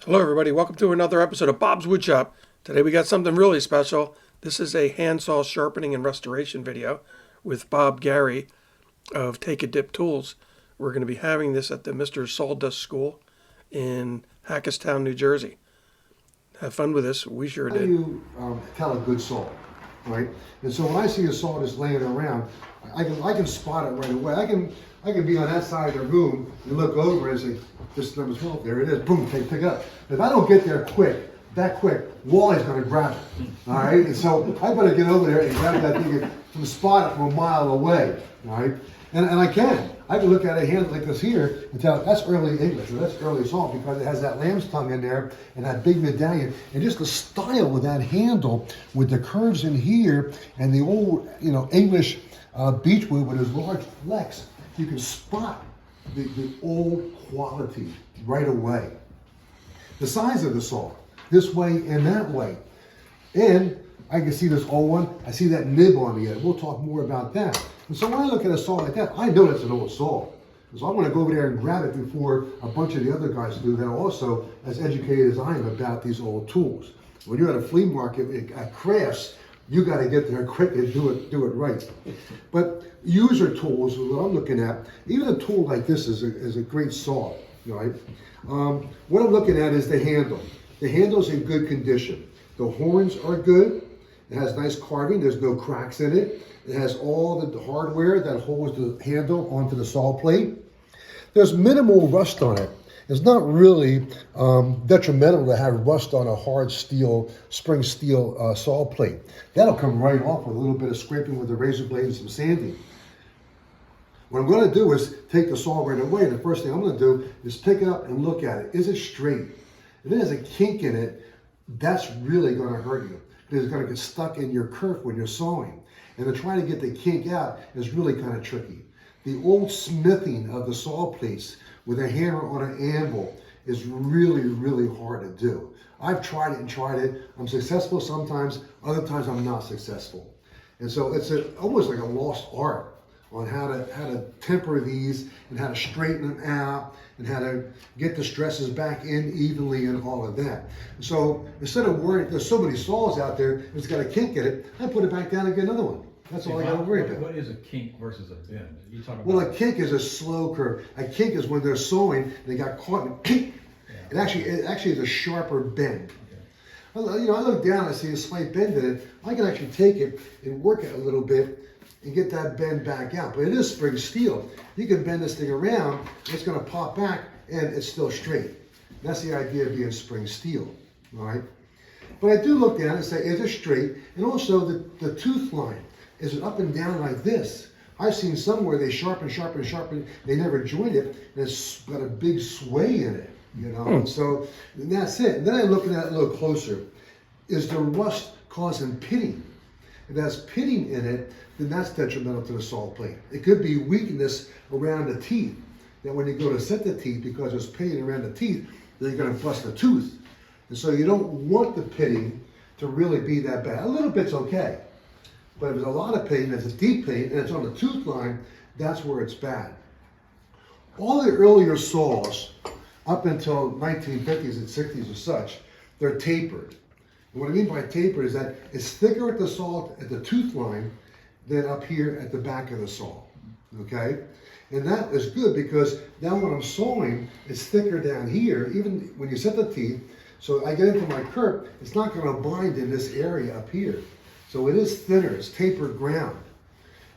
Hello everybody, welcome to another episode of Bob's Woodshop. Today we got something really special. This is a handsaw sharpening and restoration video with Bob Gary of Take a Dip Tools. We're going to be having this at the Mr. Sawdust School in Hackettstown, New Jersey. Have fun with this, we sure How do did. you tell a good saw, right? And so when I see a saw just laying around, I can spot it right away. I can be on that side of the room and look over and say, this number 12, there it is, boom, pick it up. If I don't get there that quick, Wally's gonna grab it, all right? And so I better get over there and grab that thing from spot it from a mile away, all right? And I can look at a hand like this here and tell that's early English or that's early saw because it has that lamb's tongue in there and that big medallion and just the style of that handle with the curves in here and the old, English beechwood with his large flex. You can spot the old quality right away. The size of the saw, this way and that way. And I can see this old one, I see that nib on the end. We'll talk more about that. And so when I look at a saw like that, I know that's an old saw. So I want to go over there and grab it before a bunch of the other guys do that are also as educated as I am about these old tools. When you're at a flea market at crafts, you got to get there quick and do it right. But user tools is what I'm looking at. Even a tool like this is a great saw, right? What I'm looking at is the handle. The handle's in good condition. The horns are good. It has nice carving. There's no cracks in it. It has all the hardware that holds the handle onto the saw plate. There's minimal rust on it. It's not really detrimental to have rust on a hard steel, spring steel saw plate. That'll come right off with a little bit of scraping with the razor blade and some sanding. What I'm going to do is take the saw right away. The first thing I'm going to do is pick it up and look at it. Is it straight? If it has a kink in it, that's really going to hurt you. Because it's going to get stuck in your kerf when you're sawing. And to try to get the kink out is really kind of tricky. The old smithing of the saw plates with a hammer on an anvil is really, really hard to do. I've tried it. I'm successful sometimes, other times I'm not successful. And so it's almost like a lost art on how to temper these and how to straighten them out and how to get the stresses back in evenly and all of that. So instead of worrying, there's so many saws out there, it's got a kink in it, I put it back down and get another one. That's all I got to worry about. What is a kink versus a bend? You talking about? Well, a kink is a slow curve. A kink is when they're sewing and they got caught in a kink. Yeah. It actually is a sharper bend. Okay. I look down, I see a slight bend in it. I can actually take it and work it a little bit and get that bend back out. But it is spring steel. You can bend this thing around, it's going to pop back, and it's still straight. That's the idea of being spring steel, all right? But I do look down and say, is it straight? And also the tooth line. Is it up and down like this? I've seen somewhere they sharpen, they never join it, and it's got a big sway in it, And so and that's it. And then I look at it a little closer. Is the rust causing pitting? If that's pitting in it, then that's detrimental to the saw plate. It could be weakness around the teeth. That when you go to set the teeth, because there's pitting around the teeth, then you're going to bust a tooth. And so you don't want the pitting to really be that bad. A little bit's okay. But if there's a lot of pitting, it's a deep pitting, and it's on the tooth line, that's where it's bad. All the earlier saws, up until 1950s and 60s or such, they're tapered. And what I mean by tapered is that it's thicker at the saw, at the tooth line, than up here at the back of the saw, okay? And that is good because now when I'm sawing, it's thicker down here, even when you set the teeth, so I get into my kerf, it's not gonna bind in this area up here. So it is thinner, it's tapered ground.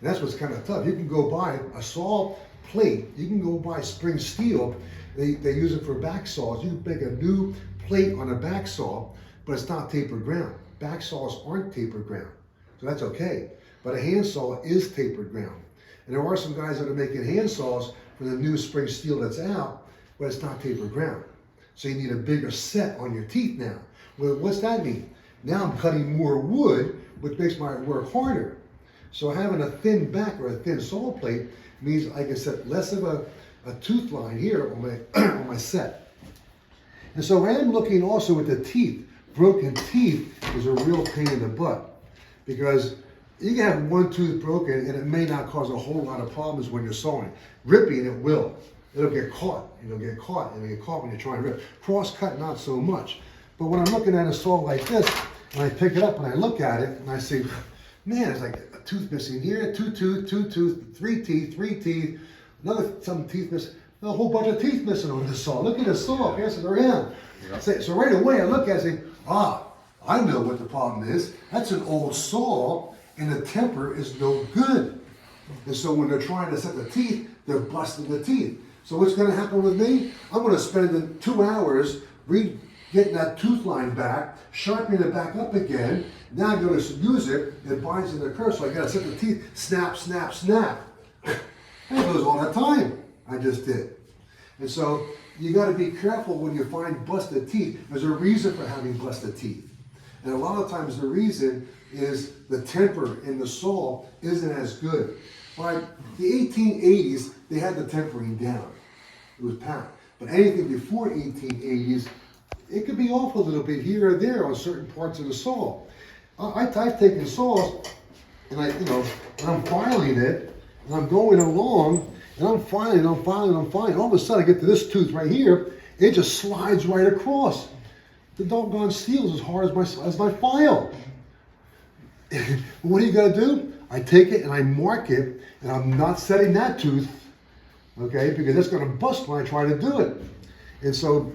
And that's what's kind of tough. You can go buy a saw plate, you can go buy spring steel, they use it for back saws. You can make a new plate on a back saw, but it's not tapered ground. Back saws aren't tapered ground, so that's okay. But a handsaw is tapered ground. And there are some guys that are making handsaws for the new spring steel that's out, but it's not tapered ground. So you need a bigger set on your teeth now. Well, what's that mean? Now I'm cutting more wood, which makes my work harder. So having a thin back or a thin saw plate means I can set less of a tooth line here on my, on my set. And so I am looking also at the teeth. Broken teeth is a real pain in the butt because you can have one tooth broken and it may not cause a whole lot of problems when you're sawing. Ripping, it will. it'll get caught. It'll get caught when you're trying to rip. Crosscut, not so much. But when I'm looking at a saw like this, and I pick it up and I look at it, and I say, man, it's like a tooth missing here, two tooth, three teeth, some teeth missing, a whole bunch of teeth missing on this saw. Look at this saw, pass it around. So right away I look at it and say, I know what the problem is. That's an old saw, and the temper is no good. And so when they're trying to set the teeth, they're busting the teeth. So what's going to happen with me? I'm going to spend 2 hours getting that tooth line back, sharpening it back up again. Now I'm going to use it, it binds in the curve, so I got to set the teeth, snap, snap, snap. That goes all the time. I just did. And so you got to be careful when you find busted teeth. There's a reason for having busted teeth. And a lot of times the reason is the temper in the saw isn't as good. By the 1880s, they had the tempering down. It was pound. But anything before 1880s, it could be off a little bit here or there on certain parts of the saw. I've taken saws and I'm filing it, and I'm going along, and I'm filing. All of a sudden I get to this tooth right here, it just slides right across. The doggone steel's as hard as my file. What are you gonna do? I take it and I mark it, and I'm not setting that tooth, okay, because it's gonna bust when I try to do it. And so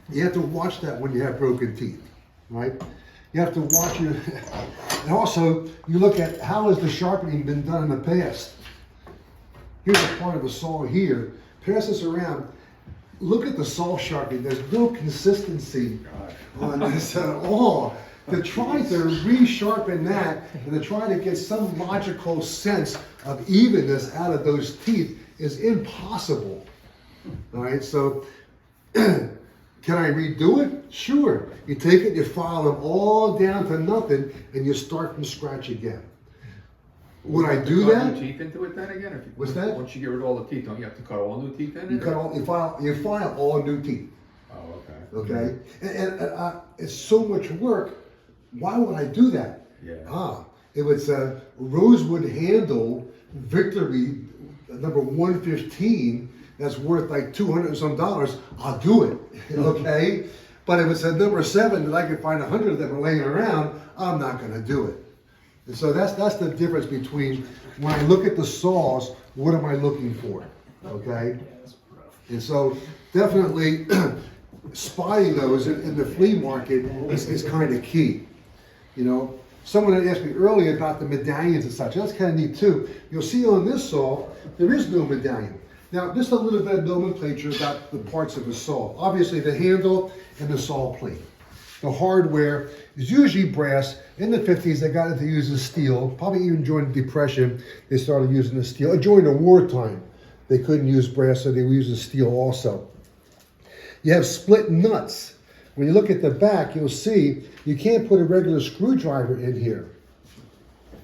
you have to watch that when you have broken teeth, right? You have to watch your, and also you look at how has the sharpening been done in the past. Here's a part of a saw here. Pass this around. Look at the saw sharpening. There's no consistency on this at all. To try to resharpen that and to try to get some logical sense of evenness out of those teeth is impossible. All right, so can I redo it? Sure. You take it, you file them all down to nothing, and you start from scratch again. Would I do that? Cut new teeth into it then again? If you, What's that? Once you get rid of all the teeth, don't you have to cut all new teeth in it? You file all new teeth. Oh, okay. Okay, and it's so much work. Why would I do that? Yeah. It was a rosewood handle Victory number 115 that's worth like $200 and some. I'll do it. Okay, but if it's a number 7 that I can find 100 of them laying around, I'm not going to do it. And so that's the difference between when I look at the saws, what am I looking for? Okay, and so definitely spotting those in the flea market is kind of key. You know, someone had asked me earlier about the medallions and such. That's kind of neat too. You'll see on this saw, there is no medallion. Now, just a little bit of nomenclature about the parts of the saw. Obviously, the handle and the saw plate. The hardware is usually brass. In the 50s, they got into using steel. Probably even during the Depression, they started using the steel. During the wartime, they couldn't use brass, so they were using steel also. You have split nuts. When you look at the back, you'll see you can't put a regular screwdriver in here.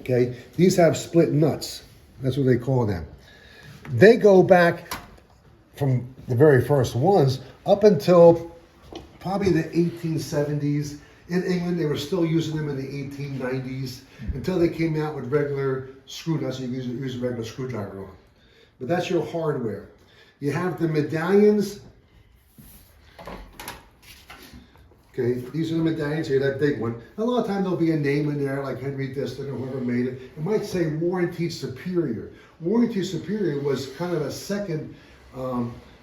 Okay, these have split nuts. That's what they call them. They go back from the very first ones up until probably the 1870s. In England, they were still using them in the 1890s until they came out with regular screw nuts. You can use a regular screwdriver on. But that's your hardware. You have the medallions. Okay, these are the medallions here, that big one. A lot of times there'll be a name in there, like Henry Diston or whoever made it. It might say Warranty Superior. Warranty Superior was kind of a second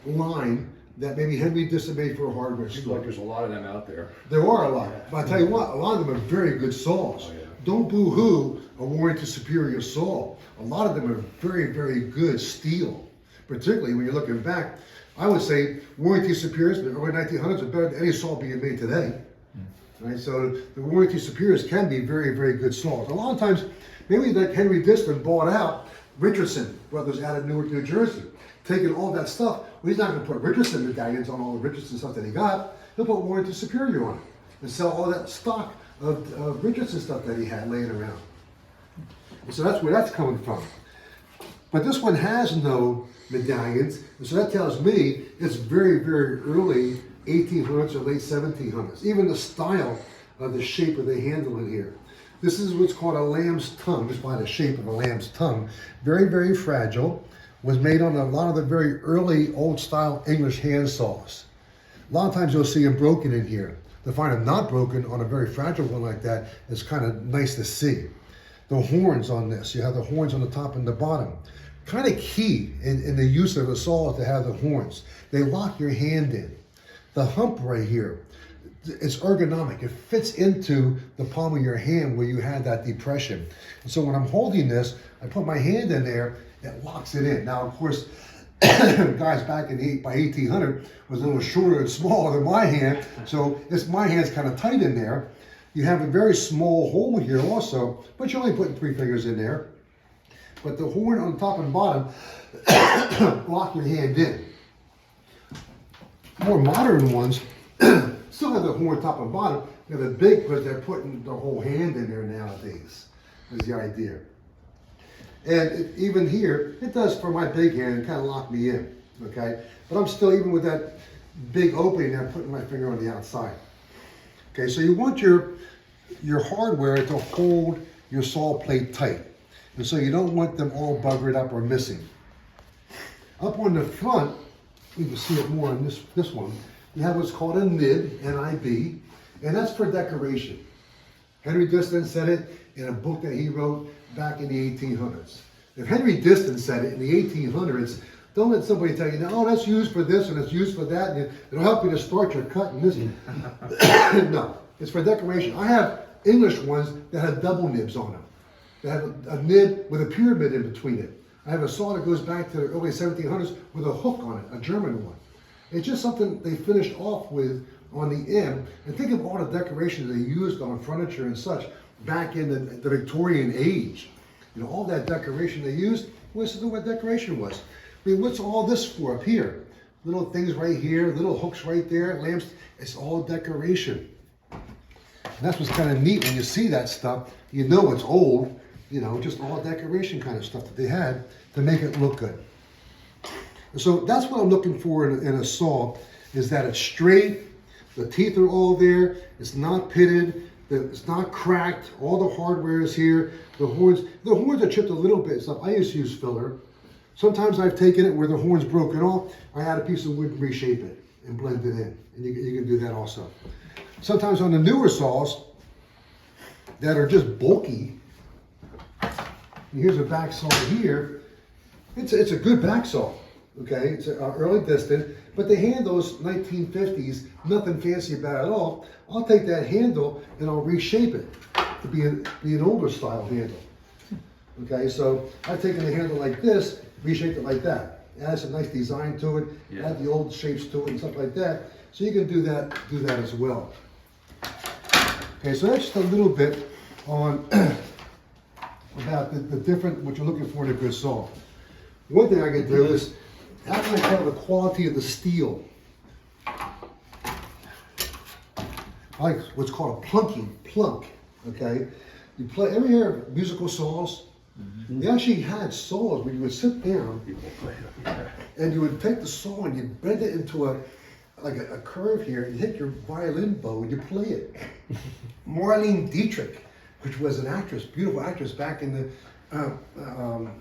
line that maybe Henry Diston made for a hardware Seems store. like there's a lot of them out there. There are a lot, but I tell you what, a lot of them are very good saws. Oh, yeah. Don't boo-hoo a Warranty Superior saw. A lot of them are very, very good steel, particularly when you're looking back. I would say Warranty Superiors in the early 1900s are better than any saw being made today. Right? So the Warranty Superiors can be very, very good saws. A lot of times, maybe like Henry Diston bought out Richardson Brothers out of Newark, New Jersey, taking all that stuff. Well, he's not going to put Richardson medallions on all the Richardson stuff that he got. He'll put Warranty Superior on it and sell all that stock of Richardson stuff that he had laying around. And so that's where that's coming from. But this one has no medallions, and so that tells me it's very, very early 1800s or late 1700s. Even the style of the shape of the handle in here. This is what's called a lamb's tongue, just by the shape of a lamb's tongue. Very, very fragile. was made on a lot of the very early old style English hand saws. A lot of times you'll see them broken in here. To find them not broken on a very fragile one like that is kind of nice to see. The horns on this, you have the horns on the top and the bottom. Kind of key in the use of a saw to have the horns. They lock your hand in. The hump right here, it's ergonomic. It fits into the palm of your hand where you had that depression. And so when I'm holding this, I put my hand in there, it locks it in. Now, of course, guys back in by 1800 was a little shorter and smaller than my hand, so my hand's kind of tight in there. You have a very small hole here also, but you're only putting 3 fingers in there. But the horn on top and bottom lock your hand in. More modern ones still have the horn top and bottom. They're the big because they're putting the whole hand in there nowadays, is the idea. And even here, it does for my big hand, kind of lock me in, okay? But I'm still, even with that big opening there, putting my finger on the outside. Okay, so you want your hardware to hold your saw plate tight. And so you don't want them all buggered up or missing. Up on the front, you can see it more on this one, you have what's called a nib, N-I-B, and that's for decoration. Henry Diston said it in a book that he wrote back in the 1800s. If Henry Diston said it in the 1800s, don't let somebody tell you, oh, that's used for this and it's used for that, and it'll help you to start your cut and this. No, it's for decoration. I have English ones that have double nibs on them. They have a nib with a pyramid in between it. I have a saw that goes back to the early 1700s with a hook on it, a German one. It's just something they finished off with on the end. And think of all the decorations they used on furniture and such back in the Victorian age. You know, all that decoration they used, this is what decoration was. I mean, what's all this for up here? Little things right here, little hooks right there, lamps, it's all decoration. And that's what's kind of neat when you see that stuff, you know it's old, you know, just all decoration kind of stuff that they had to make it look good. And so that's what I'm looking for in a saw, is that it's straight, the teeth are all there, it's not pitted, it's not cracked, all the hardware is here, the horns are chipped a little bit, stuff. I used to use filler. Sometimes I've taken it where the horn's broken off, I add a piece of wood and reshape it and blend it in, and you can do that also. Sometimes on the newer saws that are just bulky, here's a back saw here, it's a good back saw, okay? It's an early Diston, but the handle's 1950s, nothing fancy about it at all. I'll take that handle and I'll reshape it to be an older style handle. Okay, so I've taken the handle like this, reshaped it like that. Add some nice design to it, add the old shapes to it and stuff like that. So you can do that as well. Okay, so that's just a little bit on about the different, what you're looking for in a good saw. One thing I can do is, how can I tell the quality of the steel? I like what's called a plunk, okay? You play, ever hear of musical saws? Mm-hmm. They actually had saws where you would sit down and you would take the saw and you'd bend it into a curve here, and hit your violin bow and you play it. Marlene Dietrich, which was an actress, beautiful actress back in the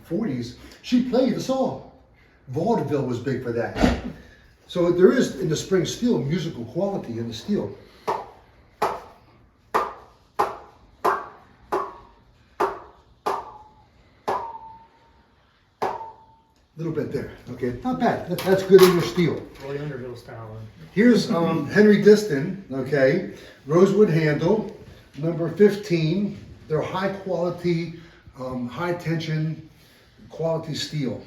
40s, she played the saw. Vaudeville was big for that. So there is, in the spring steel, musical quality in the steel. A little bit there, okay, not bad. That's good English steel. Roy Underhill style. Here's Henry Diston, okay, rosewood handle, number 15. They're high quality, high tension, quality steel.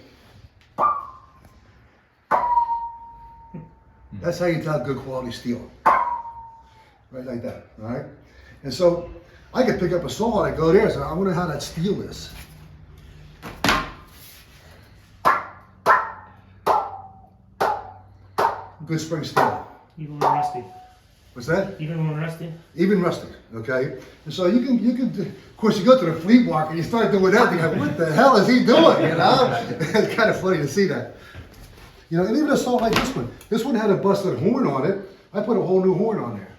That's how you tell good quality steel. Right like that, all right? And so I could pick up a saw and I go there and say, I wonder how that steel is. Good spring steel. Even when rusty. What's that? Even when rusty. Even rusty, okay? And so you can, of course, you go to the flea market and you start doing that, you go, what the hell is he doing, you know? It's kind of funny to see that. You know, and even a saw like this one had a busted horn on it. I put a whole new horn on there.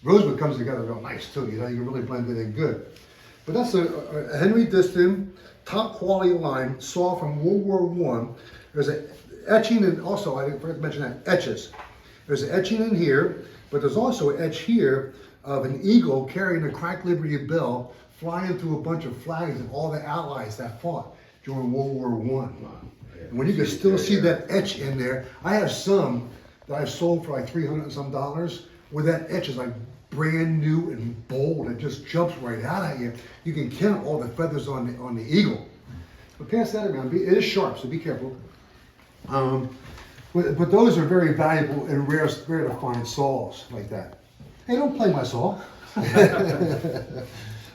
Rosewood comes together real nice too, you know, you can really blend it in good. But that's a Henry Diston top quality line saw from World War I. There's an etching, and also, I forgot to mention that, etches. There's an etching in here, but there's also an etch here of an eagle carrying a cracked Liberty Bell flying through a bunch of flags of all the Allies that fought during World War I. And when you can still see that etch in there, I have some that I've sold for like $300 and some, where that etch is like brand new and bold. It just jumps right out at you. You can count all the feathers on the eagle. But pass that around. It is sharp, so be careful. But those are very valuable and rare to find saws like that. Hey, don't play my saw.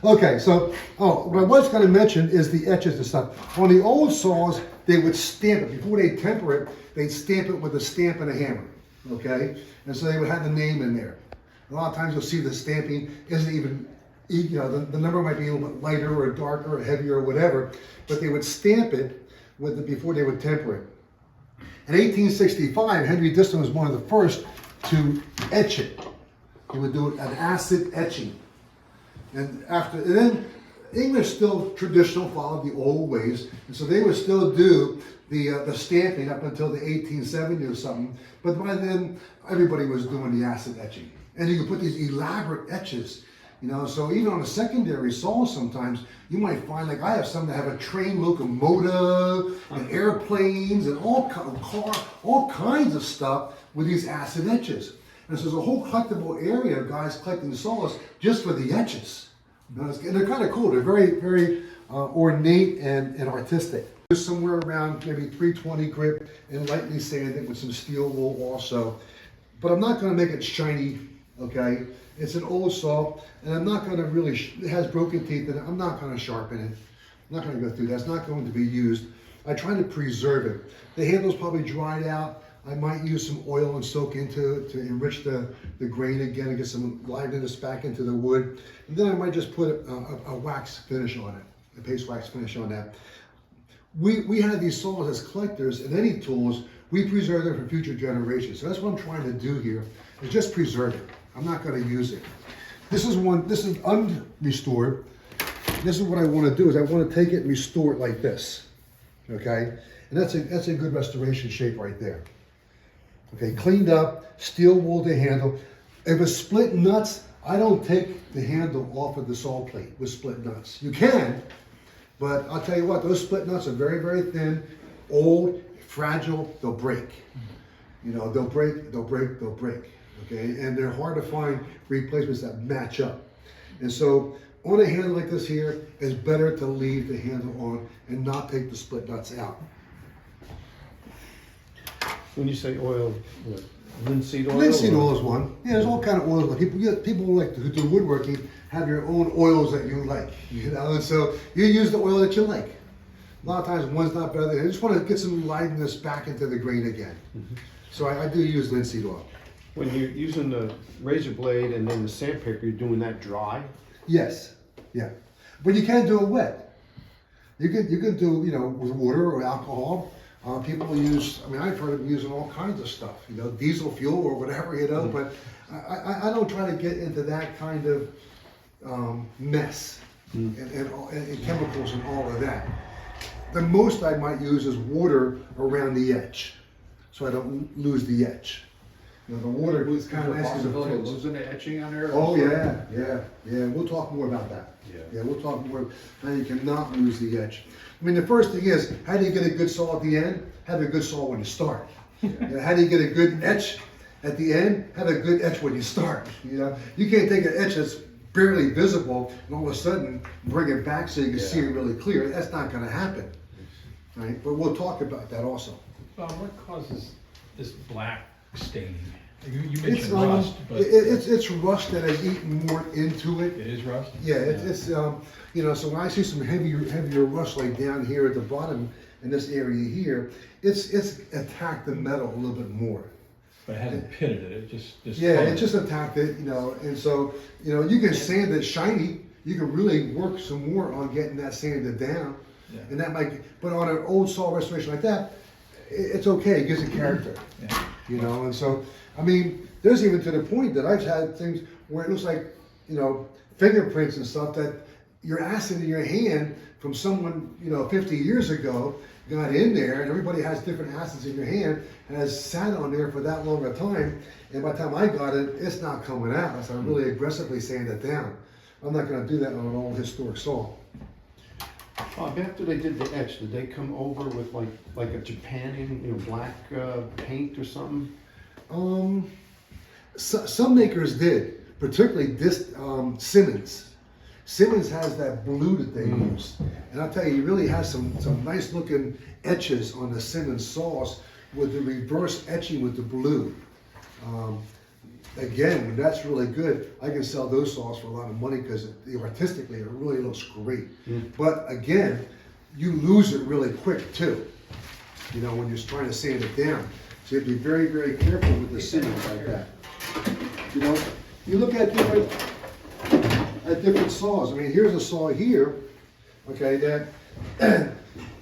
Okay, so, what I was going to mention is the etches and stuff. On the old saws, they would stamp it. Before they temper it, they'd stamp it with a stamp and a hammer, okay? And so they would have the name in there. A lot of times you'll see the stamping isn't even, you know, the number might be a little bit lighter or darker or heavier or whatever, but they would stamp it before they would temper it. In 1865, Henry Diston was one of the first to etch it. He would do an acid etching. And then English still traditional, followed the old ways, and so they would still do the stamping up until the 1870s or something. But by then, everybody was doing the acid etching, and you could put these elaborate etches. You know, so even on a secondary saw, sometimes you might find, like I have some that have a train locomotive and airplanes and all kinds of stuff with these acid etches. And so there's a whole collectible area of guys collecting saws just for the etches. You know, and they're kind of cool. They're very, very ornate and artistic. There's somewhere around maybe 320 grip and lightly sanded with some steel wool also. But I'm not going to make it shiny, okay? It's an old saw, and I'm not going to really, it has broken teeth in it. I'm not going to sharpen it. I'm not going to go through that. It's not going to be used. I try to preserve it. The handle's probably dried out. I might use some oil and soak into it to enrich the grain again and get some liveliness back into the wood. And then I might just put a wax finish on it, a paste wax finish on that. We have these saws as collectors, and any tools, we preserve them for future generations. So that's what I'm trying to do here, is just preserve it. I'm not going to use it. This is unrestored. This is what I want to do, is I want to take it and restore it like this, okay? And that's a good restoration shape right there. Okay, cleaned up, steel wool to handle. If it's split nuts, I don't take the handle off of the saw plate with split nuts. You can, but I'll tell you what, those split nuts are very, very thin, old, fragile, they'll break. You know, they'll break. Okay, and they're hard to find replacements that match up. And so on a handle like this here, it's better to leave the handle on and not take the split nuts out. When you say oil, what? Linseed oil? Linseed oil is one. Yeah, there's all kind of oils. People like who do woodworking have your own oils that you like, you know, and so you use the oil that you like. A lot of times one's not better than the other. I just want to get some lightness back into the grain again. Mm-hmm. So I do use linseed oil. When you're using the razor blade and then the sandpaper, you're doing that dry? Yes, yeah. But you can do it wet. You can do, you know, with water or alcohol. People use, I mean, I've heard of using all kinds of stuff, you know, diesel fuel or whatever, you know, but I don't try to get into that kind of mess and chemicals and all of that. The most I might use is water around the edge, so I don't lose the edge. You know, the water is kind of nice. Losing the etching on there? Oh yeah. We'll talk more about that. Yeah, we'll talk more how you cannot lose the edge. I mean, the first thing is, how do you get a good saw at the end? Have a good saw when you start. You know, how do you get a good etch at the end? Have a good etch when you start. You know, you can't take an etch that's barely visible and all of a sudden bring it back so you can see it really clear. That's not going to happen, right? But we'll talk about that also. What causes this black staining? You It's mentioned rust, but it's rust that has eaten more into it. it is rust? Yeah, it's you know, so when I see some heavier rust like down here at the bottom in this area here, it's attacked the metal a little bit more. But it hasn't pitted it, it just Yeah, colored it just attacked it, you know, and so, you know, you can sand it shiny, you can really work some more on getting that sanded down. Yeah. And that might, but on an old saw restoration like that, it's okay, it gives it character. Yeah. You know, and so, I mean, there's even to the point that I've had things where it looks like, you know, fingerprints and stuff that your acid in your hand from someone, 50 years ago got in there, and everybody has different acids in your hand, and has sat on there for that long a time, and by the time I got it, it's not coming out. So I'm really aggressively sand it down. I'm not going to do that on an old historic saw. After they did the etch, did they come over with like a Japan, black paint or something? Some makers did, particularly this Simmons. Simmons has that blue that they use, and I'll tell you, he really has some nice looking etches on the Simmons saws with the reverse etching with the blue. Again, that's really good. I can sell those saws for a lot of money because artistically it really looks great. But again, you lose it really quick too, when you're trying to sand it down. So you have to be very, very careful with the Simmons like that. You look at different saws. I mean, here's a saw here, okay, that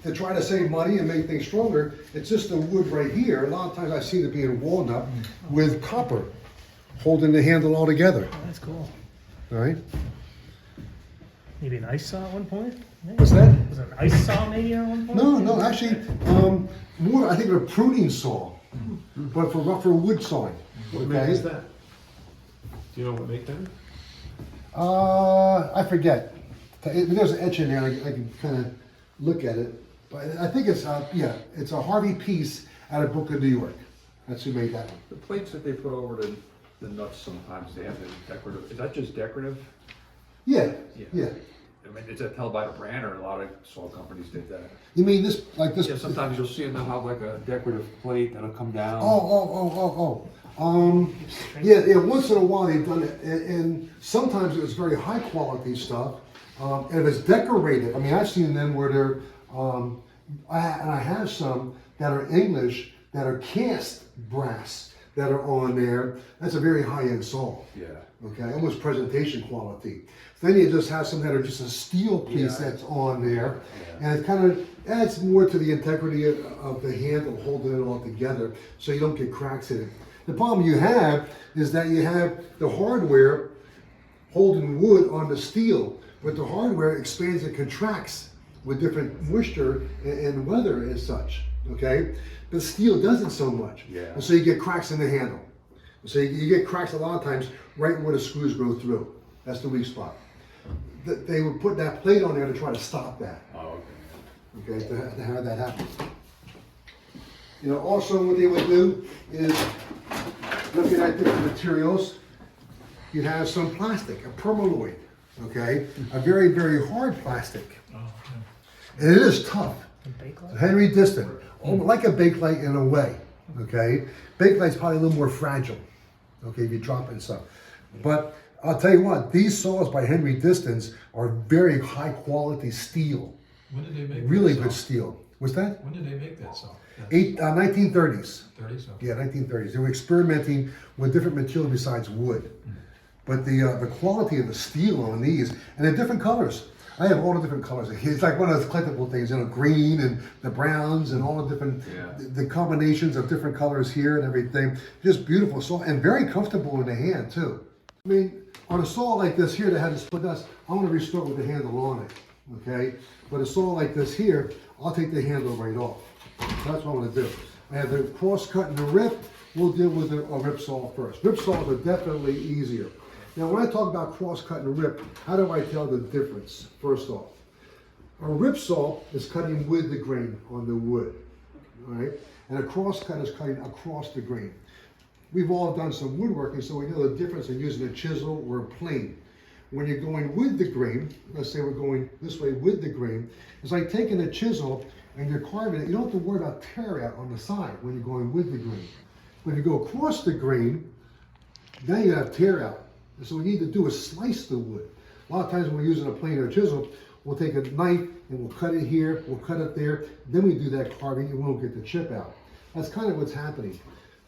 to try to save money and make things stronger, it's just the wood right here. A lot of times I see it being walnut with copper holding the handle all together. Oh, that's cool. All right. Maybe an ice saw at one point? Maybe. What's that? Was it an ice saw maybe at one point? No, actually, more I think of a pruning saw, but for rougher wood sawing. What make is that? Do you know what make that? I forget. There's an etch in there. I can kind of look at it, but I think it's it's a Harvey Peace out of Brooklyn, New York. That's who made that one. The plates that they put over the nuts sometimes, they have the decorative, is that just decorative? Yeah. I mean, is that tell by the brand, or a lot of saw companies did that? You mean this, like this? Yeah, sometimes you'll see them have like a decorative plate that'll come down. Yeah, once in a while they've done it, and sometimes it was very high quality stuff. And if it's decorated, I mean, I've seen them where they're, I have some that are English that are cast brass that are on there. That's a very high-end saw. Yeah. Okay, almost presentation quality. Then you just have some that are just a steel piece that's on there, and it kind of adds more to the integrity of the handle holding it all together, so you don't get cracks in it. The problem you have is that you have the hardware holding wood on the steel, but the hardware expands and contracts with different moisture and weather and such, okay? But steel doesn't so much. Yeah. And so you get cracks in the handle. So you get cracks a lot of times right where the screws go through. That's the weak spot. They would put that plate on there to try to stop that. Oh, Okay, to have that happen. Also what they would do is, looking at different materials, you'd have some plastic, a permalloy, okay? A very, very hard plastic. Oh, And it is tough. A Bakelite? Henry Distant, like a Bakelite in a way, okay? Bakelite's probably a little more fragile, okay, if you drop it and stuff. But I'll tell you what, these saws by Henry Distance are very high quality steel. When did they make Really that good saw? steel. What's that? When did they make that saw? 1930s. 30s? Okay. Yeah, 1930s. They were experimenting with different material besides wood. But the quality of the steel on these, and they're different colors. I have all the different colors. It's like one of those collectible things, green and the browns and all the different, the combinations of different colors here and everything. Just beautiful saw and very comfortable in the hand too. I mean, on a saw like this here that had the split nuts, I want to restore with the handle on it, okay? But a saw like this here, I'll take the handle right off. So that's what I'm going to do. I have the cross cut and the rip. We'll deal with a rip saw first. Rip saws are definitely easier. Now, when I talk about cross cut and rip, how do I tell the difference? First off, a rip saw is cutting with the grain on the wood, all right? And a cross cut is cutting across the grain. We've all done some woodworking, so we know the difference in using a chisel or a plane. When you're going with the grain, let's say we're going this way with the grain, it's like taking a chisel and you're carving it. You don't have to worry about tear out on the side when you're going with the grain. When you go across the grain, then you have tear out. And so what we need to do is slice the wood. A lot of times when we're using a plane or a chisel, we'll take a knife and we'll cut it here, we'll cut it there, then we do that carving and we won't get the chip out. That's kind of what's happening.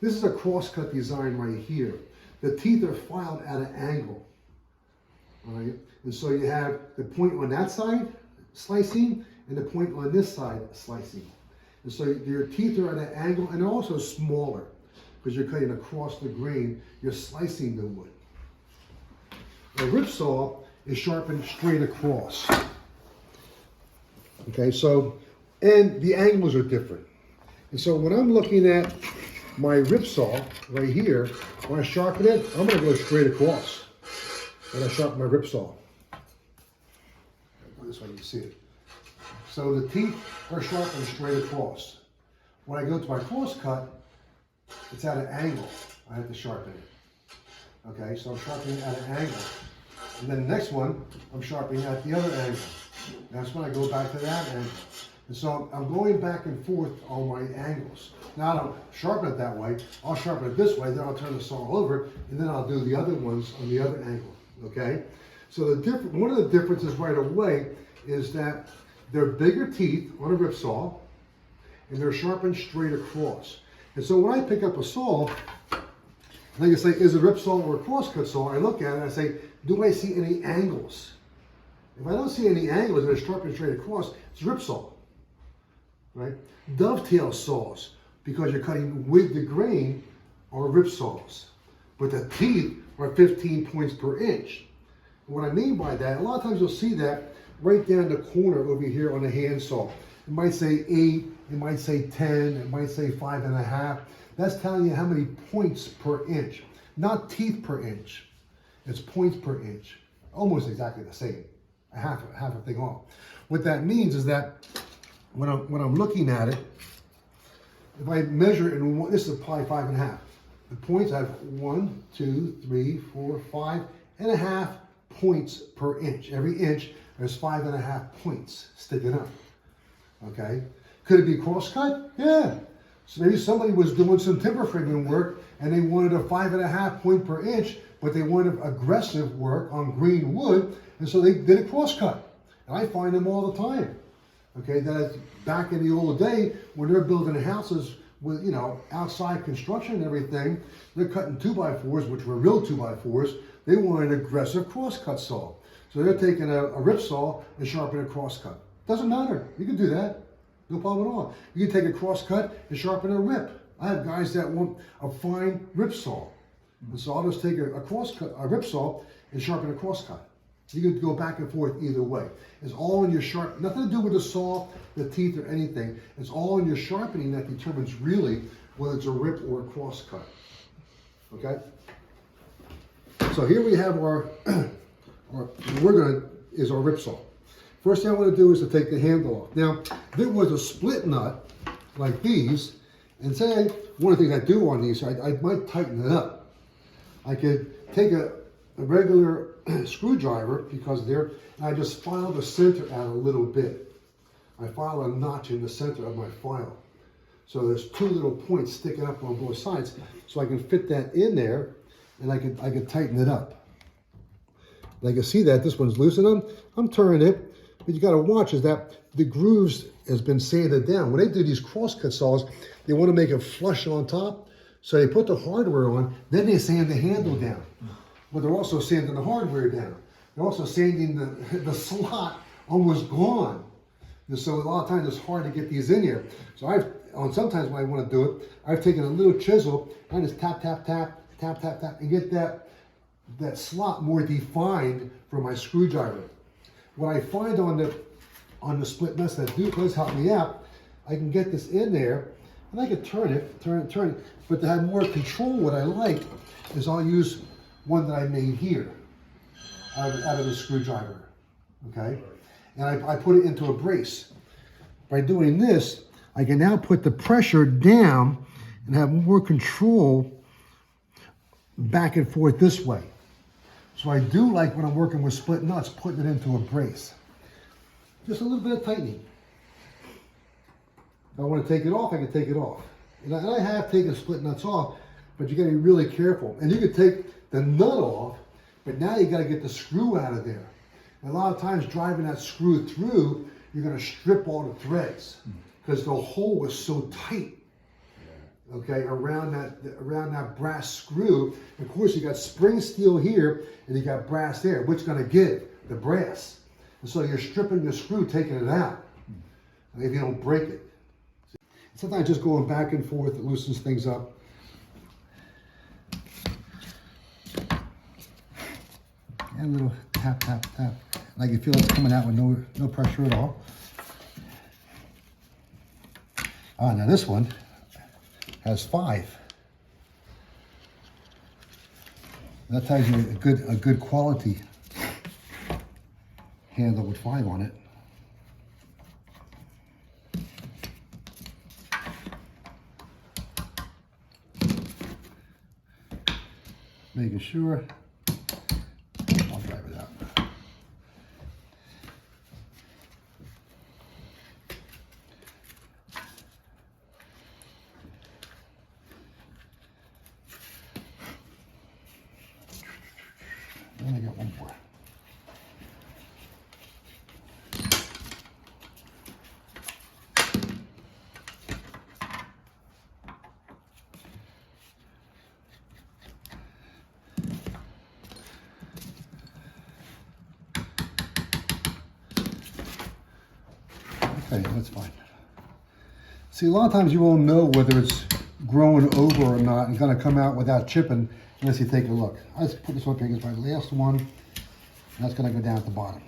This is a cross-cut design right here. The teeth are filed at an angle, all right? And so you have the point on that side, slicing, and the point on this side, slicing. And so your teeth are at an angle, and they're also smaller, because you're cutting across the grain, you're slicing the wood. A rip saw is sharpened straight across. Okay, so, and the angles are different. And so when I'm looking at my rip saw right here, when I sharpen it, I'm gonna go straight across when I sharpen my rip saw. This way you can see it. So the teeth are sharpened straight across. When I go to my cross cut, it's at an angle. I have to sharpen it. Okay, so I'm sharpening at an angle. And then the next one, I'm sharpening at the other angle. That's when I go back to that angle. And so I'm going back and forth on my angles. Now I don't sharpen it that way. I'll sharpen it this way, then I'll turn the saw over, and then I'll do the other ones on the other angle. Okay? So one of the differences right away is that they're bigger teeth on a rip saw, and they're sharpened straight across. And so when I pick up a saw, and I can say, is it a rip saw or a crosscut saw? I look at it and I say, do I see any angles? If I don't see any angles and it's sharpened straight across, it's a rip saw, right? Dovetail saws, because you're cutting with the grain, are rip saws. But the teeth are 15 points per inch. And what I mean by that, a lot of times you'll see that right down the corner over here on the handsaw. It might say 8, it might say 10, it might say 5.5. That's telling you how many points per inch, not teeth per inch. It's points per inch, almost exactly the same, half a thing off. What that means is that when I'm looking at it, if I measure in one, this is probably 5.5. The points I have 1, 2, 3, 4, 5.5 points per inch. Every inch there's 5.5 points sticking up. Okay, could it be crosscut? Yeah. So maybe somebody was doing some timber framing work and they wanted a 5.5 point per inch, but they wanted aggressive work on green wood, and so they did a crosscut. And I find them all the time. Okay, that back in the old day when they're building houses with, you know, outside construction and everything, they're cutting 2x4s, which were real 2x4s. They wanted an aggressive crosscut saw. So they're taking a rip saw and sharpening a crosscut. Doesn't matter. You can do that. No problem at all. You can take a crosscut and sharpen a rip. I have guys that want a fine rip saw. And so I'll just take a rip saw and sharpen a crosscut. You can go back and forth either way. It's all in your nothing to do with the saw, the teeth, or anything. It's all in your sharpening that determines really whether it's a rip or a crosscut. Okay? So here we have our is our rip saw. First thing I want to do is to take the handle off. Now, if it was a split nut like these, and say one of the things I do on these, I might tighten it up. I could take a regular screwdriver, because and I just file the center out a little bit. I file a notch in the center of my file. So there's 2 little points sticking up on both sides, so I can fit that in there, and I can tighten it up. And I can see that this one's loosened. I'm turning it. But you got to watch is that the grooves has been sanded down. When they do these crosscut saws, they want to make it flush on top. So they put the hardware on, then they sand the handle down. But they're also sanding the hardware down. They're also sanding the slot almost gone. And so a lot of times it's hard to get these in here. So sometimes when I want to do it, I've taken a little chisel, and I just tap, tap, tap, tap, tap, tap, and get that slot more defined for my screwdriver. What I find on the split nuts that does help me out, I can get this in there, and I can turn it. But to have more control, what I like is I'll use one that I made here out of a screwdriver, okay? And I put it into a brace. By doing this, I can now put the pressure down and have more control back and forth this way. So I do like when I'm working with split nuts, putting it into a brace. Just a little bit of tightening. If I want to take it off, I can take it off. And I have taken split nuts off, but you got to be really careful. And you can take the nut off, but now you got to get the screw out of there. And a lot of times driving that screw through, you're going to strip all the threads because the hole is so tight. Okay, around that brass screw. Of course, you got spring steel here, and you got brass there. Which going to give? The brass. And so you're stripping the screw, taking it out. If you don't break it. Sometimes just going back and forth, it loosens things up. And a little tap, tap, tap. And I can feel it's coming out with no pressure at all. Ah, now this one has 5. That tells you a good quality handle with 5 on it. Making sure. I'll drive it out. Then I got one more. Okay, that's fine. See, a lot of times you won't know whether it's growing over or not and gonna come out without chipping unless you take a look. I just put this one here as my last one, and that's gonna go down at the bottom.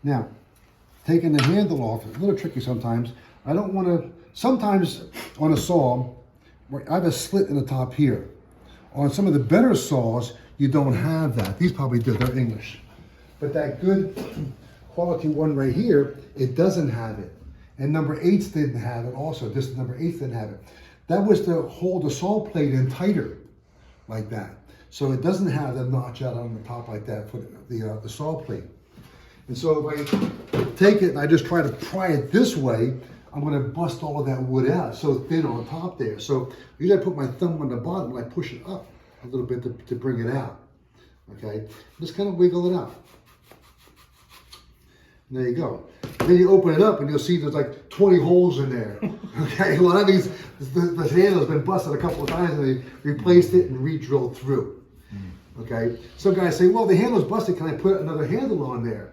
Now, taking the handle off is a little tricky sometimes. I don't wanna, sometimes on a saw, I have a slit in the top here. On some of the better saws, you don't have that. These probably do, they're English. But that good quality one right here, it doesn't have it. And number 8s didn't have it also. This number 8 didn't have it. That was to hold the saw plate in tighter, like that. So it doesn't have the notch out on the top like that for the saw plate. And so if I take it and I just try to pry it this way, I'm gonna bust all of that wood out. It's so thin on top there. So usually I put my thumb on the bottom and I push it up a little bit to bring it out. Okay, just kind of wiggle it out. And there you go. And then you open it up and you'll see there's like 20 holes in there. Okay, a lot of these, the handle's been busted a couple of times and they replaced it and re-drilled through. Okay, some guys say, well, the handle's busted, can I put another handle on there?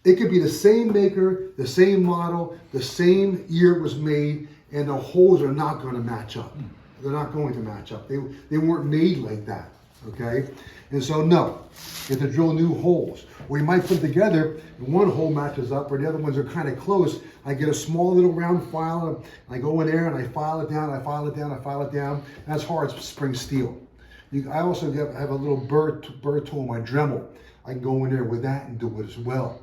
It could be the same maker, the same model, the same year it was made, and the holes are not going to match up. They're not going to match up. They weren't made like that, okay? And so no, you have to drill new holes. Or you might put them together, and one hole matches up, or the other ones are kind of close. I get a small little round file, and I go in there and I file it down, I file it down, I file it down. That's hard spring steel. I also have a little burr tool, my Dremel. I can go in there with that and do it as well.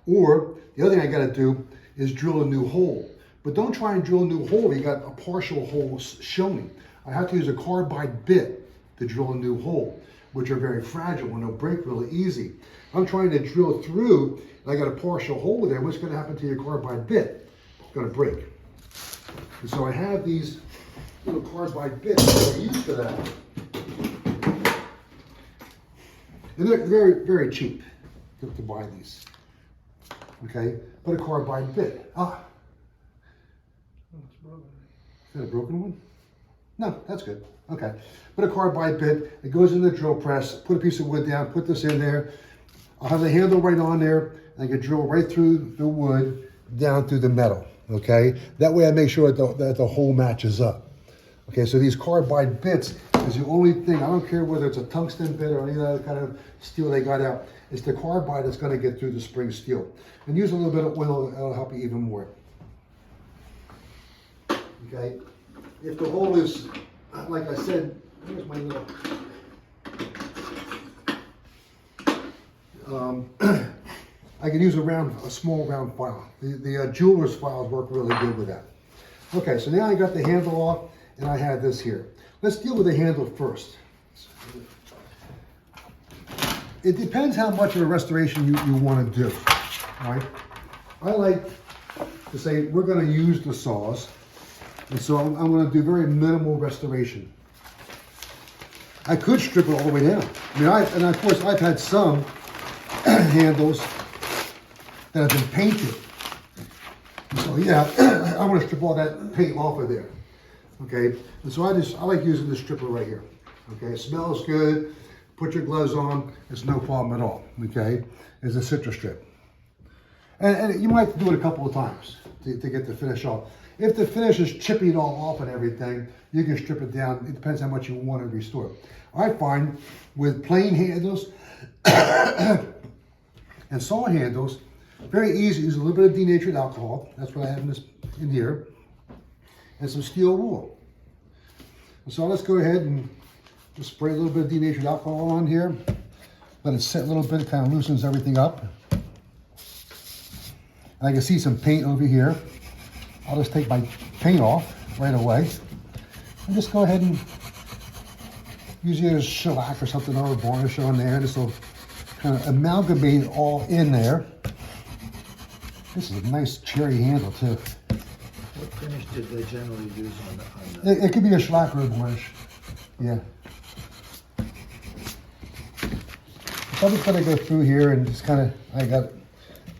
Or the other thing I got to do is drill a new hole. But don't try and drill a new hole. You got a partial hole showing. I have to use a carbide bit to drill a new hole, which are very fragile and they'll break really easy. I'm trying to drill through, and I got a partial hole there. What's going to happen to your carbide bit? It's going to break. And so I have these little carbide bits that I use for that. And they're very, very cheap to buy these. Okay, but a carbide bit. Ah. Is that a broken one? No, that's good. Okay, but a carbide bit, it goes in the drill press, put a piece of wood down, put this in there. I'll have the handle right on there, and I can drill right through the wood, down through the metal, okay? That way I make sure that the hole matches up. Okay, so these carbide bits is the only thing, I don't care whether it's a tungsten bit or any other kind of steel they got out, it's the carbide that's gonna get through the spring steel. And use a little bit of oil, it'll help you even more. Okay, if the hole is, like I said, here's my little, I can use a small round file. The jeweler's files work really good with that. Okay, so now I got the handle off and I have this here. Let's deal with the handle first. It depends how much of a restoration you want to do, right? I like to say we're going to use the saws, and so I'm going to do very minimal restoration. I could strip it all the way down. I mean, and of course I've had some handles that have been painted. So yeah, I want to strip all that paint off of there. Okay, and so I like using this stripper right here. Okay, it smells good. Put your gloves on, it's no problem at all. Okay, it's a citrus strip. And you might have to do it a couple of times to get the finish off. If the finish is chipping all off and everything, you can strip it down. It depends how much you want to restore. I find with plain handles and saw handles, very easy. Use a little bit of denatured alcohol. That's what I have in here, and some steel wool. So let's go ahead and just spray a little bit of denatured alcohol on here. Let it sit a little bit. It kind of loosens everything up. And I can see some paint over here. I'll just take my paint off right away and just go ahead and use your shellac or something or a varnish on there. This will kind of amalgamate it all in there. This is a nice cherry handle too. What finish did they generally use on the It could be a shellac or a varnish. Yeah. So I'm just gonna go through here and just kind of, I got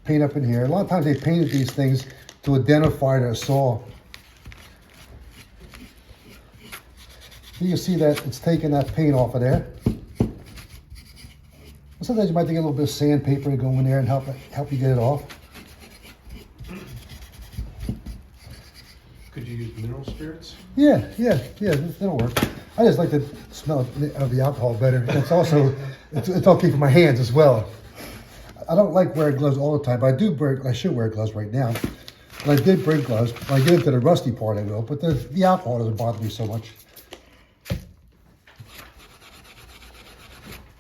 paint up in here. A lot of times they painted these things to identify their saw. You can see that it's taking that paint off of there. Sometimes you might take a little bit of sandpaper to go in there and help you get it off. Could you use mineral spirits? Yeah, that'll work. I just like the smell of the alcohol better. It's also, it's okay for my hands as well. I don't like wearing gloves all the time, but I should wear gloves right now. But I did bring gloves. When I get into the rusty part, I will, but the alcohol doesn't bother me so much.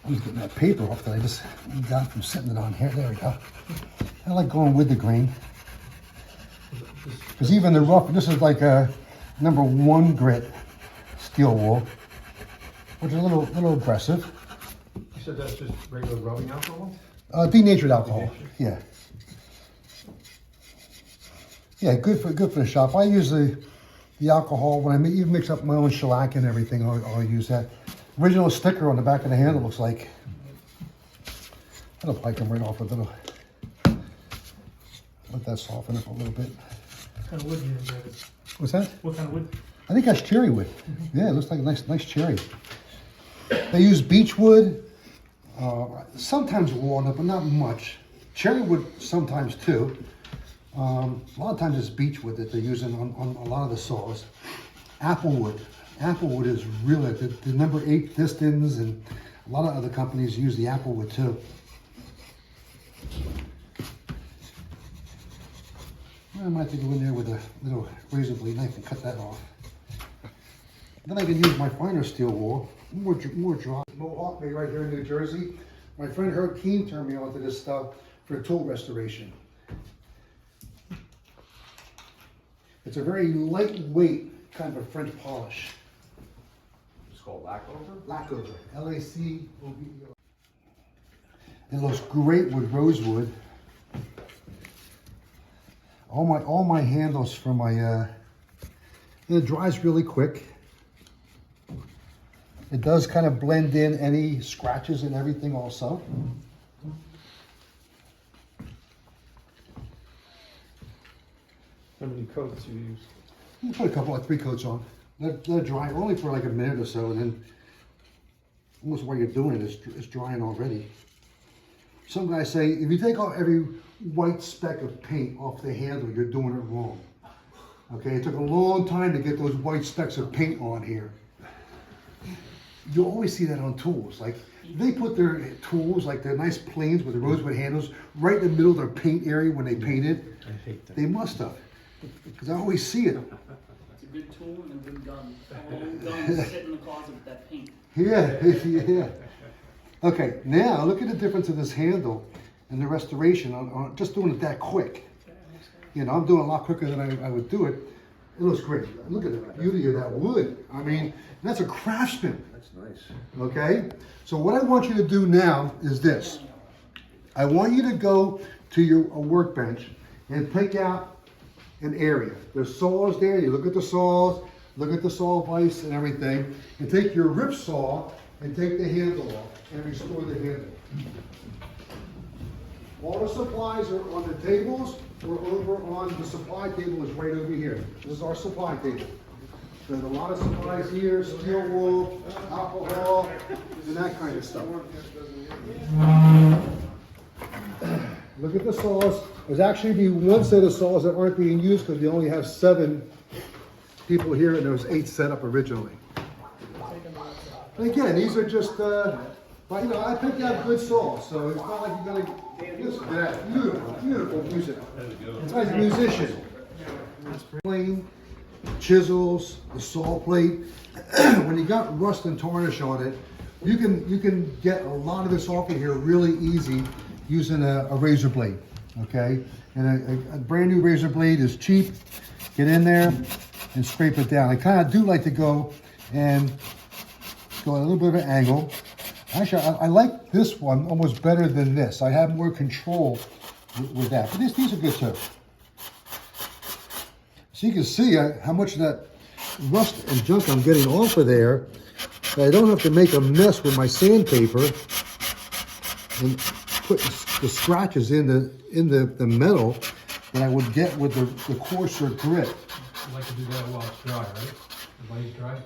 I'm just getting that paper off that I just got from sitting it on here. There we go. I like going with the grain. Because even the rough, this is like a #1 grit steel wool, which is a little aggressive. You said that's just regular rubbing alcohol? Denatured alcohol, yeah. Yeah, good for the shop. I use the alcohol when I even mix up my own shellac and everything. I'll use that. Original sticker on the back of the handle looks like. That'll probably come right off a little. Let that soften up a little bit. What kind of wood do you think that is? What's that? What kind of wood? I think that's cherry wood. Yeah, it looks like a nice cherry. They use beech wood, sometimes walnut, but not much. Cherry wood sometimes too. A lot of times it's beech wood that they're using on a lot of the saws. Apple wood. Apple wood is really the #8 Distons, and a lot of other companies use the apple wood too. I might have to go in there with a little razor blade knife and cut that off. Then I can use my finer steel wool, more dry. Mohawk made right here in New Jersey. My friend Herb Keen turned me onto this stuff for tool restoration. It's a very lightweight kind of a French polish. It's called lacquer? Lacquer, L-A-C-O-V-E-R. It looks great with rosewood. All my handles for my, it dries really quick. It does kind of blend in any scratches and everything also. How many coats you use? You put a couple, like 3 coats on. Let it dry only for like a minute or so, and then almost while you're doing it, it's drying already. Some guys say, if you take off every white speck of paint off the handle, you're doing it wrong. Okay, it took a long time to get those white specks of paint on here. You always see that on tools. Like, they put their tools, like their nice planes with the rosewood handles, right in the middle of their paint area when they painted. I hate that. They must have, because I always see it. It's a good tool and a good gun. Old guns sit in the closet with that paint. Yeah, yeah. Okay, now look at the difference of this handle and the restoration on just doing it that quick. You know, I'm doing a lot quicker than I would do it. It looks great. Look at the beauty of that wood. I mean, that's a craftsman. That's nice. Okay? So what I want you to do now is this. I want you to go to your workbench and pick out an area. There's saws there. You look at the saws, look at the saw vise and everything, and take your rip saw and take the handle off and restore the handle. All the supplies are on the tables or over on the supply table is right over here. This is our supply table. There's a lot of supplies here, steel wool, alcohol, and that kind of stuff. look at the saws. There's actually be one set of saws that aren't being used because we only have 7 people here and there was 8 set up originally. And again, these are just, but you know, I picked out good saws, so it's not like you're gonna, listen to that, beautiful, beautiful music. It's like a musician. Plane, chisels, the saw plate. When you got rust and tarnish on it, you can get a lot of this off of here really easy using a razor blade, okay? And a brand new razor blade is cheap. Get in there and scrape it down. I kind of do like to go and go at a little bit of an angle. Actually, I like this one almost better than this. I have more control with that. But these are good too. So you can see how much of that rust and junk I'm getting off of there. I don't have to make a mess with my sandpaper and put the scratches in the metal that I would get with the coarser grit. You like to do that while it's dry, right? The blade's dry?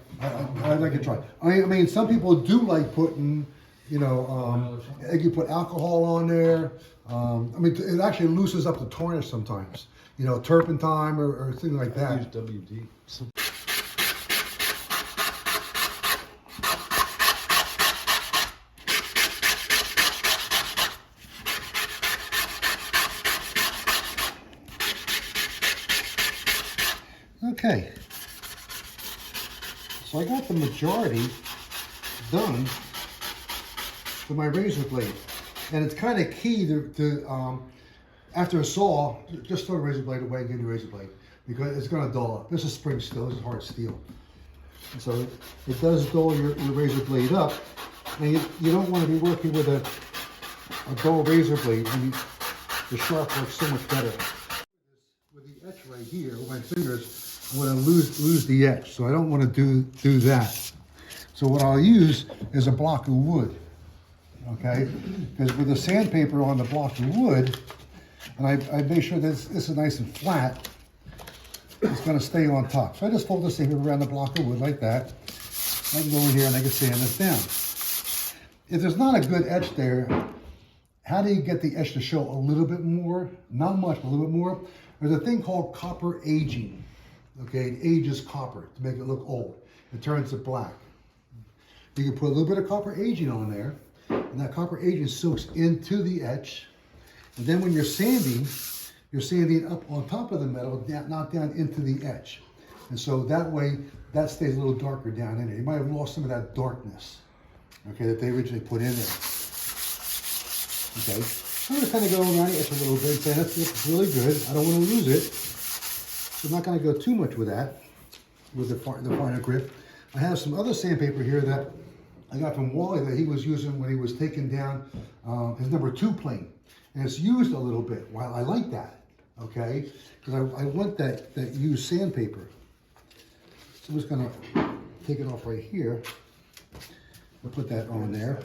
I like it dry. I mean, some people do like putting, you know, you put alcohol on there. I mean, it actually loosens up the tarnish sometimes. You know, turpentine or things like that. I use WD. Okay, so I got the majority done with my razor blade, and it's kind of key to after a saw, just throw the razor blade away and give your razor blade because it's going to dull up. This is spring steel, this is hard steel, and so it does dull your razor blade up, and you don't want to be working with a dull razor blade. And the sharp works so much better. With the etch right here, with my fingers, I'm going to lose the etch, so I don't want to do that. So what I'll use is a block of wood, okay? Because with the sandpaper on the block of wood, and I make sure that this is nice and flat, it's going to stay on top. So I just fold the sandpaper around the block of wood like that. I can go in here and I can sand this down. If there's not a good etch there, how do you get the etch to show a little bit more? Not much, but a little bit more. There's a thing called copper aging. Okay, it ages copper to make it look old. It turns it black. You can put a little bit of copper aging on there, and that copper aging soaks into the etch. And then when you're sanding up on top of the metal, not down into the etch. And so that way, that stays a little darker down in there. You might have lost some of that darkness, okay, that they originally put in there. Okay, I'm going to kind of go around the etch a little bit and say, that looks really good. I don't want to lose it. So I'm not going to go too much with that, with the finer grip. I have some other sandpaper here that I got from Wally that he was using when he was taking down his number 2 plane. And it's used a little bit. Well, I like that, okay? Because I want that used sandpaper. So I'm just going to take it off right here. We'll put that on there.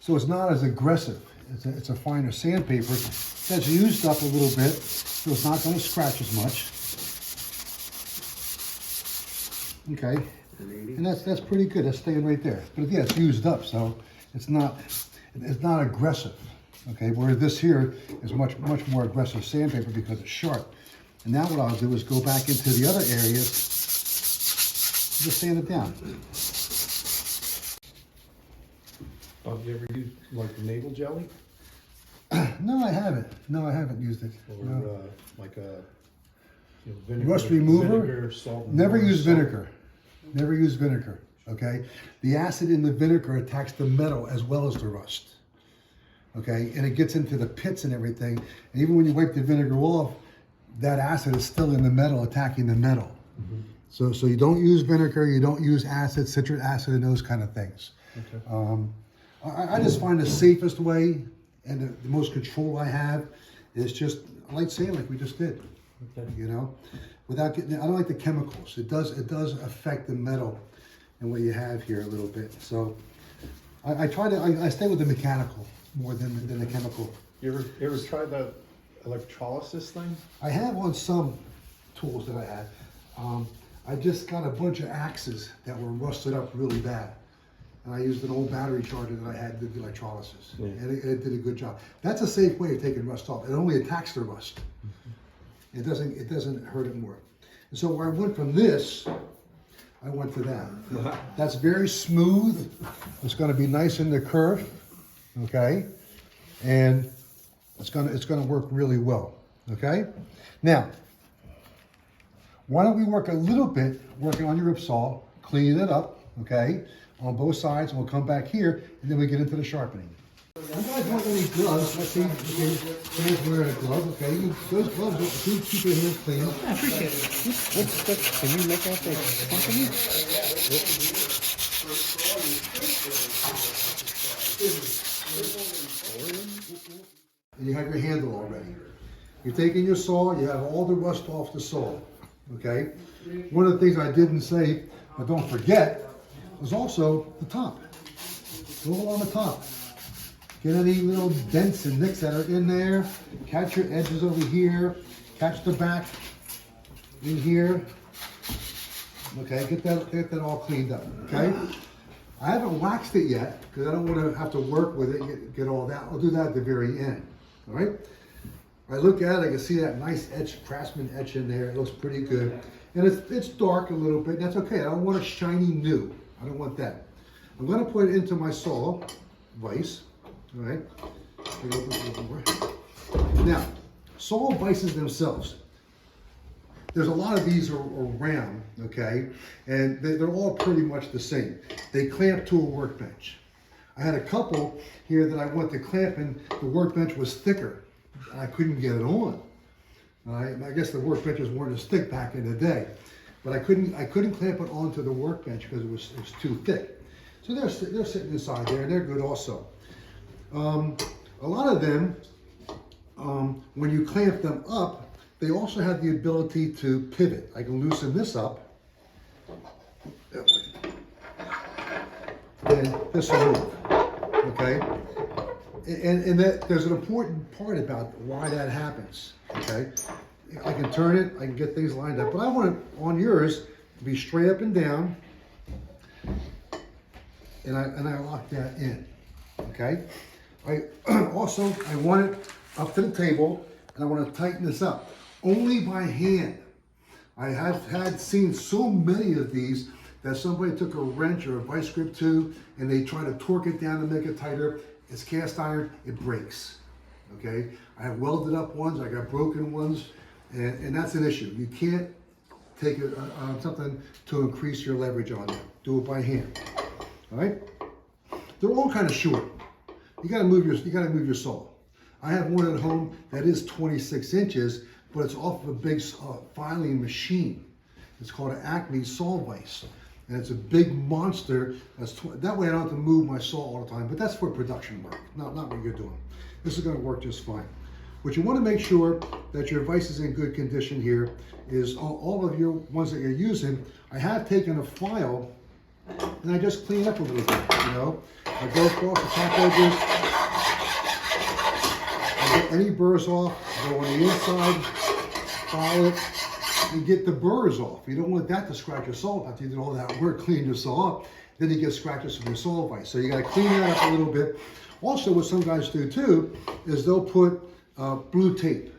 So it's not as aggressive. It's a finer sandpaper that's used up a little bit, so it's not going to scratch as much. Okay, and that's pretty good. That's staying right there. But yeah, it's used up, so it's not aggressive. Okay, where this here is much more aggressive sandpaper because it's sharp. And now what I'll do is go back into the other areas, just sand it down. Have you ever used like the navel jelly? No, I haven't. No, I haven't used it. Or No. like a vinegar, Rust remover? vinegar, salt, and Never water, use salt. vinegar. Never use vinegar. Okay, the acid in the vinegar attacks the metal as well as the rust. Okay, and it gets into the pits and everything. And even when you wipe the vinegar off, that acid is still in the metal, attacking the metal. Mm-hmm. So you don't use vinegar, you don't use acid, citric acid, and those kind of things. Okay. I just find the safest way and the most control I have is just light sand like we just did. Okay. You know, without getting, I don't like the chemicals. It does affect the metal and what you have here a little bit. So I stay with the mechanical more than the chemical. You ever tried that electrolysis thing? I have on some tools that I had. I just got a bunch of axes that were rusted up really bad. and I used an old battery charger that I had to do electrolysis, and it did a good job. That's a safe way of taking rust off. It only attacks the rust. It doesn't hurt it more. And so where I went from this, I went to that. That's very smooth. It's going to be nice in the curve, okay, and it's going to work really well, okay. Now, why don't we work a little bit working on your rip saw, clean it up, okay, on both sides, and we'll come back here, and then we get into the sharpening. You guys want any gloves? I see Sam's wearing a glove, okay? Those gloves, keep your hands clean. I appreciate it. Can you make out the company? And you have your handle already. You're taking your saw, you have all the rust off the saw, okay? One of the things I didn't say, but don't forget, was also the top. Go on the top. Get any little dents and nicks that are in there. Catch your edges over here. Catch the back in here. Okay, get that all cleaned up, okay? I haven't waxed it yet because I don't want to have to work with it, get all that. I'll do that at the very end, all right? I look at it, I can see that nice edge, craftsman edge in there. It looks pretty good. And it's dark a little bit, that's okay. I don't want a shiny new. I don't want that. I'm gonna put it into my saw vise, all right? Now, saw vices themselves. There's a lot of these around, okay? And they're all pretty much the same. They clamp to a workbench. I had a couple here that I went to clamp and the workbench was thicker. I couldn't get it on. All right? I guess the workbenches weren't as thick back in the day. But I couldn't clamp it onto the workbench because it was too thick. So they're sitting inside there and they're good also. A lot of them, when you clamp them up, they also have the ability to pivot. I can loosen this up, and this will move, okay? And there's an important part about why that happens, okay? I can turn it, I can get things lined up, but I want it on yours to be straight up and down, and I lock that in, okay? I want it up to the table, and I want to tighten this up. Only by hand. I have seen so many of these that somebody took a wrench or a vice grip tube and they try to torque it down to make it tighter. It's cast iron, it breaks, okay? I have welded up ones, I got broken ones, and that's an issue. You can't take something to increase your leverage on it. Do it by hand, all right? They're all kind of short. You gotta move your saw. I have one at home that is 26 inches, but it's off of a big filing machine. It's called an Acme saw vise. And it's a big monster. That way I don't have to move my saw all the time, but that's for production work, not what you're doing. This is gonna work just fine. What you wanna make sure that your vise is in good condition here is all of your ones that you're using, I have taken a file and I just clean up a little bit, you know? I go across the top edges, I get any burrs off, go on the inside, file it, and get the burrs off. You don't want that to scratch your saw after you did all that work, clean your saw up, then you get scratches from your saw vise. So you gotta clean that up a little bit. Also, what some guys do too, is they'll put blue tape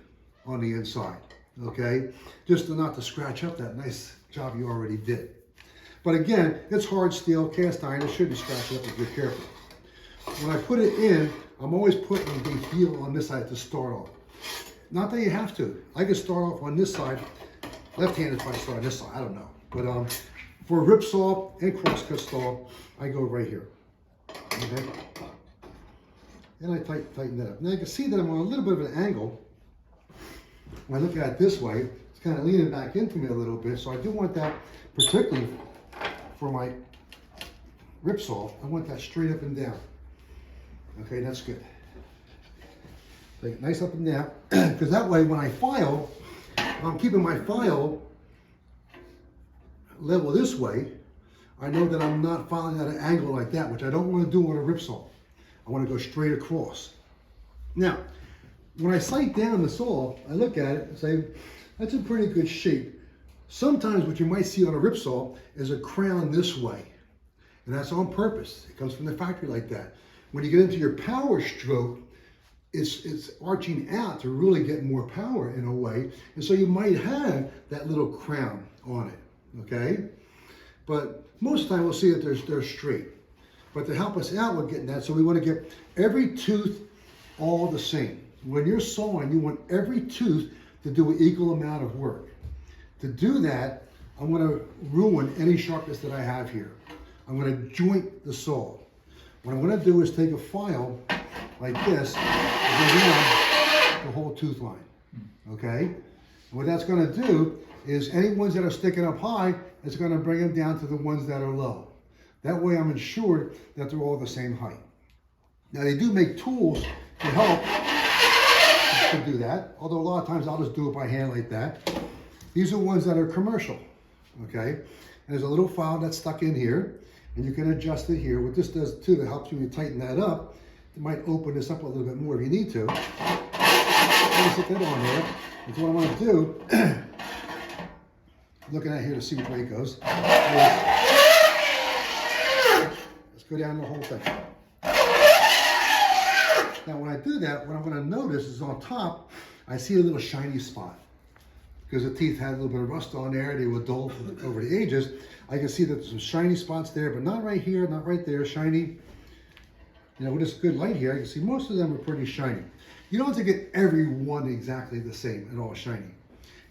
on the inside, okay? Just not to scratch up that nice job you already did. But again, it's hard steel, cast iron, it shouldn't scratch up if you're careful. When I put it in, I'm always putting the heel on this side to start off. Not that you have to. I can start off on this side. Left-handed if I start on this side, I don't know. But for a rip saw and crosscut saw, I go right here, okay? And I tighten that up. Now you can see that I'm on a little bit of an angle. When I look at it this way, it's kind of leaning back into me a little bit, so I do want that, particularly for my rip saw, I want that straight up and down. Okay, that's good. Like nice up and down, because that way when I file, I'm keeping my file level this way. I know that I'm not filing at an angle like that, which I don't want to do on a rip saw. I want to go straight across. Now, when I sight down the saw, I look at it and say, that's in pretty good shape. Sometimes what you might see on a rip saw is a crown this way. And that's on purpose. It comes from the factory like that. When you get into your power stroke, it's arching out to really get more power in a way. And so you might have that little crown on it, okay? But most of the time we'll see that they're straight. But to help us out with getting that, so we want to get every tooth all the same. When you're sawing, you want every tooth to do an equal amount of work. To do that, I'm going to ruin any sharpness that I have here. I'm going to joint the saw. What I'm going to do is take a file like this and go down the whole tooth line, okay? And what that's going to do is any ones that are sticking up high, it's going to bring them down to the ones that are low. That way I'm ensured that they're all the same height. Now they do make tools to help to do that, although a lot of times I'll just do it by hand like that. These are ones that are commercial, okay? And there's a little file that's stuck in here, and you can adjust it here. What this does too, that helps you tighten that up, it might open this up a little bit more if you need to. Just put that on there. And so what I'm going to do, looking at here to see which way it goes, let's go down the whole thing. Now when I do that, what I'm going to notice is on top, I see a little shiny spot. Because the teeth had a little bit of rust on there, they were dull over the ages. I can see that there's some shiny spots there, but not right here, not right there, shiny. You know, with this good light here, I can see most of them are pretty shiny. You don't have to get every one exactly the same and all shiny.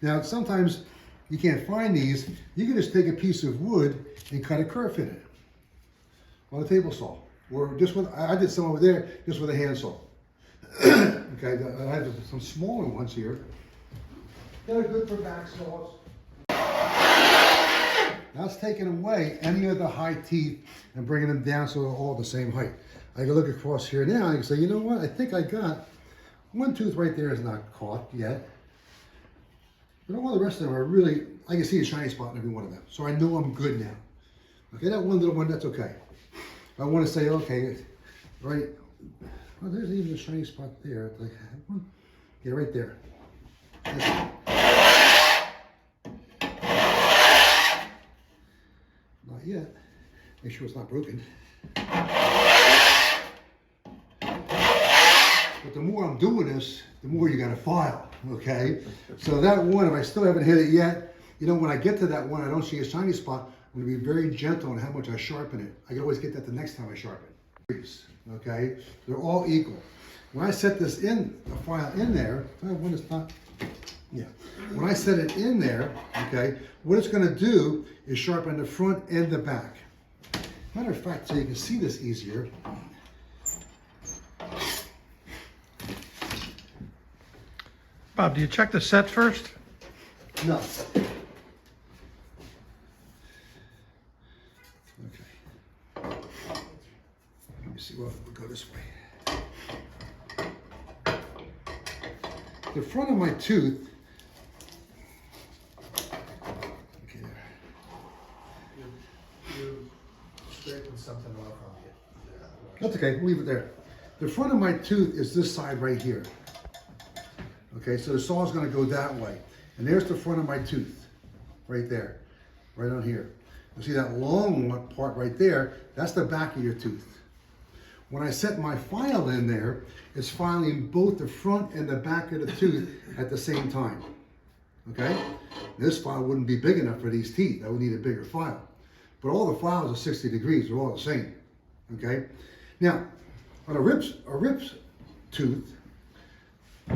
Now, sometimes you can't find these. You can just take a piece of wood and cut a kerf in it on a table saw. Or just with, I did some over there, just with a handsaw. Okay, I have some smaller ones here. They're good for back saws. That's taking away any of the high teeth and bringing them down so they're all the same height. I can look across here now and I can say, you know what, I think I got one tooth right there is not caught yet. But all the rest of them are really, I can see a shiny spot in every one of them. So I know I'm good now. Okay, that one little one, that's okay. I want to say, okay, right, well, there's even a shiny spot there. It's like, yeah, right there. Not yet. Make sure it's not broken. But the more I'm doing this, the more you gotta file, okay? So that one, if I still haven't hit it yet, you know, when I get to that one, I don't see a shiny spot, I'm gonna be very gentle on how much I sharpen it. I can always get that the next time I sharpen. Okay? They're all equal. When I set this in, the file in there, when it's not, yeah. When I set it in there, okay, what it's gonna do is sharpen the front and the back. Matter of fact, so you can see this easier, Bob, do you check the set first? no. Okay. Let me see, well, we'll go this way. The front of my tooth, okay, there. You straightened something off on you. That's okay, we'll leave it there. The front of my tooth is this side right here. Okay, so the saw is going to go that way. And there's the front of my tooth, right there, right on here. You see that long one part right there, that's the back of your tooth. When I set my file in there, it's filing both the front and the back of the tooth at the same time. Okay? This file wouldn't be big enough for these teeth. I would need a bigger file. But all the files are 60 degrees, they're all the same. Okay? Now, on a rip's tooth,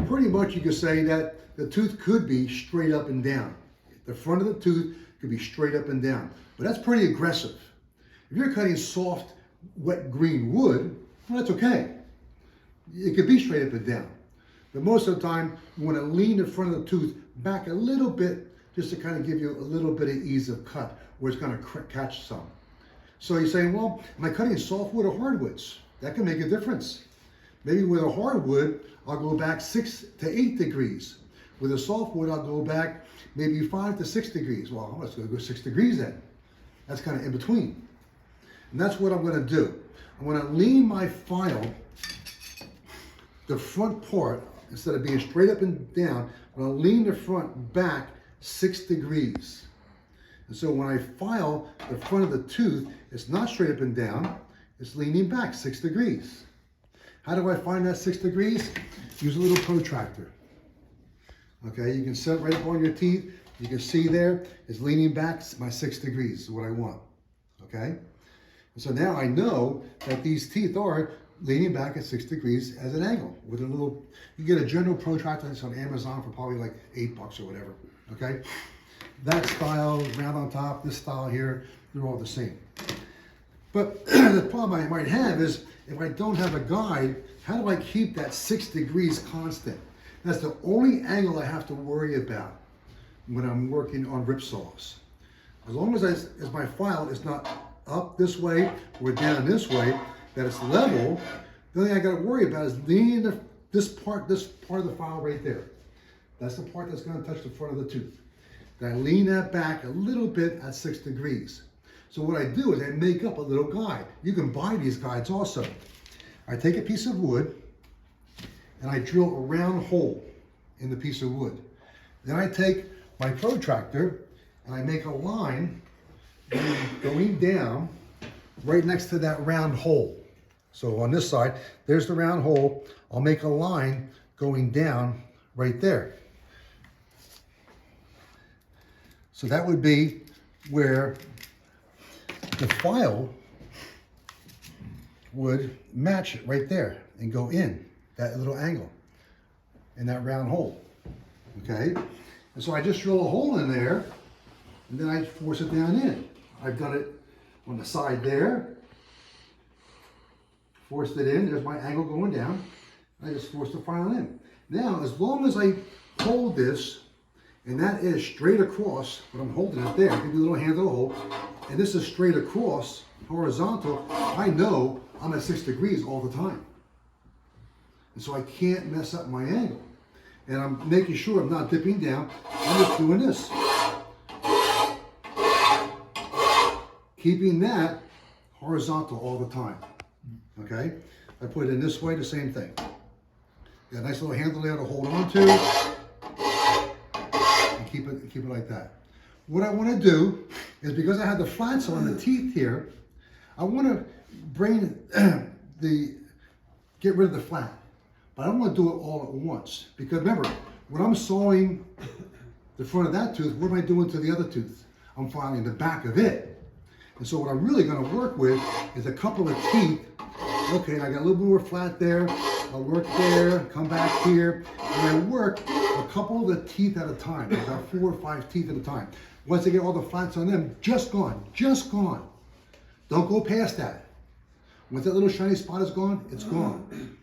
pretty much you could say that the tooth could be straight up and down. The front of the tooth could be straight up and down. But that's pretty aggressive. If you're cutting soft, wet green wood, well, that's okay. It could be straight up and down. But most of the time, you want to lean the front of the tooth back a little bit just to kind of give you a little bit of ease of cut where it's going to catch some. So you're saying, well, am I cutting softwood or hardwoods? That can make a difference. Maybe with a hardwood, I'll go back 6 to 8 degrees. With a softwood, I'll go back maybe 5 to 6 degrees. Well, let's go 6 degrees then. That's kind of in between. And that's what I'm going to do. I'm going to lean my file, the front part, instead of being straight up and down, I'm going to lean the front back 6 degrees. And so when I file the front of the tooth, it's not straight up and down, it's leaning back 6 degrees. How do I find that 6 degrees? Use a little protractor. Okay, you can set it right up on your teeth. You can see there, it's leaning back my 6 degrees is what I want. Okay? And so now I know that these teeth are leaning back at 6 degrees as an angle with a little, you get a general protractor that's on Amazon for probably like $8 or whatever. Okay? That style, round on top, this style here, they're all the same. But the problem I might have is if I don't have a guide, how do I keep that 6 degrees constant? That's the only angle I have to worry about when I'm working on rip saws. As long as my file is not up this way or down this way, that it's level, the only thing I got to worry about is leaning this part of the file right there. That's the part that's going to touch the front of the tooth. Then I lean that back a little bit at 6 degrees. So what I do is I make up a little guide. You can buy these guides also. I take a piece of wood and I drill a round hole in the piece of wood. Then I take my protractor and I make a line going down right next to that round hole. So on this side, there's the round hole. I'll make a line going down right there. So that would be where the file would match it right there and go in that little angle in that round hole. Okay? And so I just drill a hole in there and then I force it down in. I've done it on the side there. Forced it in. There's my angle going down. I just force the file in. Now, as long as I hold this and that is straight across, but I'm holding it there, give you a little handle hole, and this is straight across, horizontal, I know I'm at 6 degrees all the time. And so I can't mess up my angle. And I'm making sure I'm not dipping down, I'm just doing this. Keeping that horizontal all the time, okay? I put it in this way, the same thing. Got a nice little handle there to hold on to, and keep it like that. What I want to do is, because I have the flats on the teeth here, I want to bring get rid of the flat. But I don't want to do it all at once, because remember, when I'm sawing the front of that tooth, what am I doing to the other tooth? I'm filing the back of it. And so what I'm really going to work with is a couple of teeth. Okay, I got a little bit more flat there. I'll work there, come back here, and I work a couple of the teeth at a time, about 4 or 5 teeth at a time. Once I get all the flats on them, just gone, just gone. Don't go past that. Once that little shiny spot is gone, it's gone.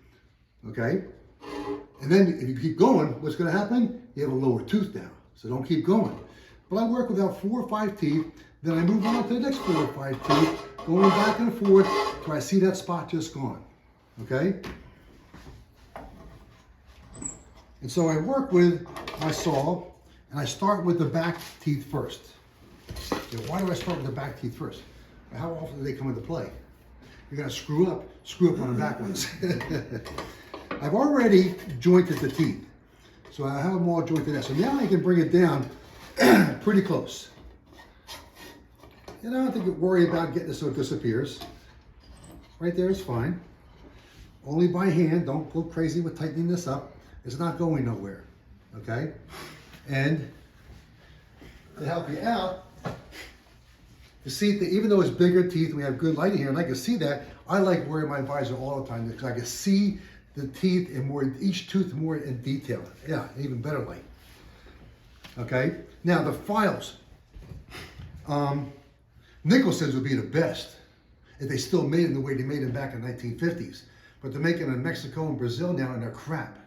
Okay? And then if you keep going, what's going to happen? You have a lower tooth now, so don't keep going. But I work with about 4 or 5 teeth, then I move on to the next 4 or 5 teeth, going back and forth till I see that spot just gone. Okay? And so I work with my saw, and I start with the back teeth first. Okay, why do I start with the back teeth first? How often do they come into play? You're going to screw up on the back ones. I've already jointed the teeth. So I have them all jointed there. So now I can bring it down pretty close. And I don't think you worry about getting it so it disappears. Right there is fine. Only by hand. Don't go crazy with tightening this up. It's not going nowhere. Okay? And to help you out, you see that even though it's bigger teeth and we have good lighting here, and I can see that, I like wearing my visor all the time because I can see the teeth and each tooth more in detail. Yeah, even better light. Okay? Now the files. Nicholson's would be the best if they still made them the way they made them back in the 1950s. But they're making them in Mexico and Brazil now, and they're crap.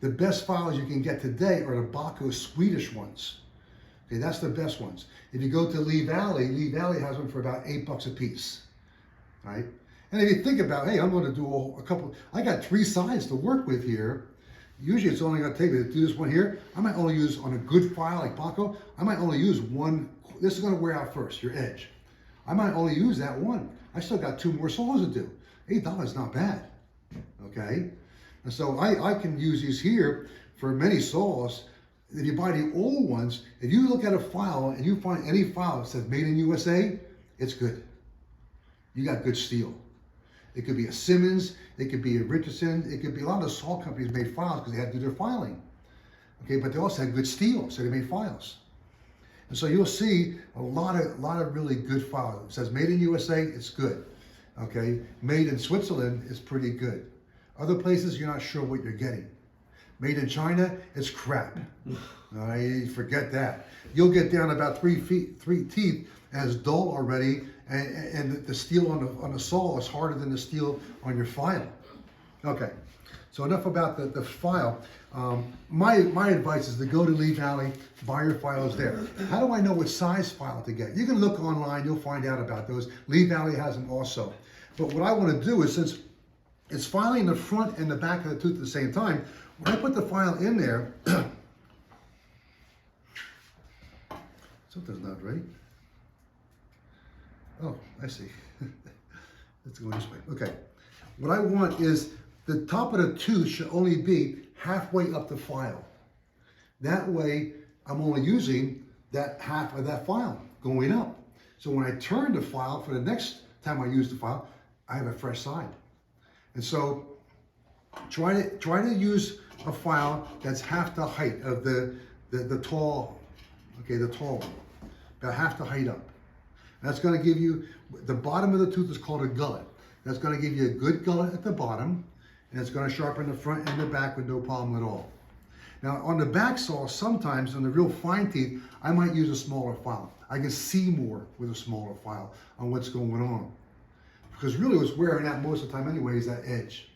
The best files you can get today are the Baco Swedish ones. Okay, that's the best ones. If you go to Lee Valley has them for about $8 a piece, right? And if you think about, hey, I'm going to do a couple, I got 3 sides to work with here. Usually it's only going to take me to do this one here. I might only use, on a good file like Baco, I might only use one. This is going to wear out first, your edge. I might only use that one. I still got 2 more saws to do. $8 is not bad, okay? And so I can use these here for many saws if you buy the old ones, if you look at a file and you find any file that says made in USA, it's good. You got good steel. It could be a Simmons, it could be a Richardson, it could be a lot of the saw companies made files because they had to do their filing. Okay, but they also had good steel, so they made files. And so you'll see a lot of really good files. It says made in USA, it's good. Okay, made in Switzerland is pretty good. Other places, you're not sure what you're getting. Made in China, it's crap. Forget that. You'll get down about 3 teeth and it's dull already, and the steel on the saw is harder than the steel on your file. Okay, so enough about the file. My advice is to go to Lee Valley, buy your files there. How do I know what size file to get? You can look online, you'll find out about those. Lee Valley has them also. But what I want to do is, since it's filing the front and the back of the tooth at the same time, when I put the file in there, something's not right. Oh, I see. Let's go this way. Okay. What I want is the top of the tooth should only be halfway up the file. That way, I'm only using that half of that file going up. So when I turn the file for the next time I use the file, I have a fresh side. And so try to use a file that's half the height of the tall, okay, the tall one, about half the height up. That's going to give you, the bottom of the tooth is called a gullet. That's going to give you a good gullet at the bottom, and it's going to sharpen the front and the back with no problem at all. Now on the back saw, sometimes on the real fine teeth, I might use a smaller file. I can see more with a smaller file on what's going on. Because really what's wearing out most of the time anyway is that edge.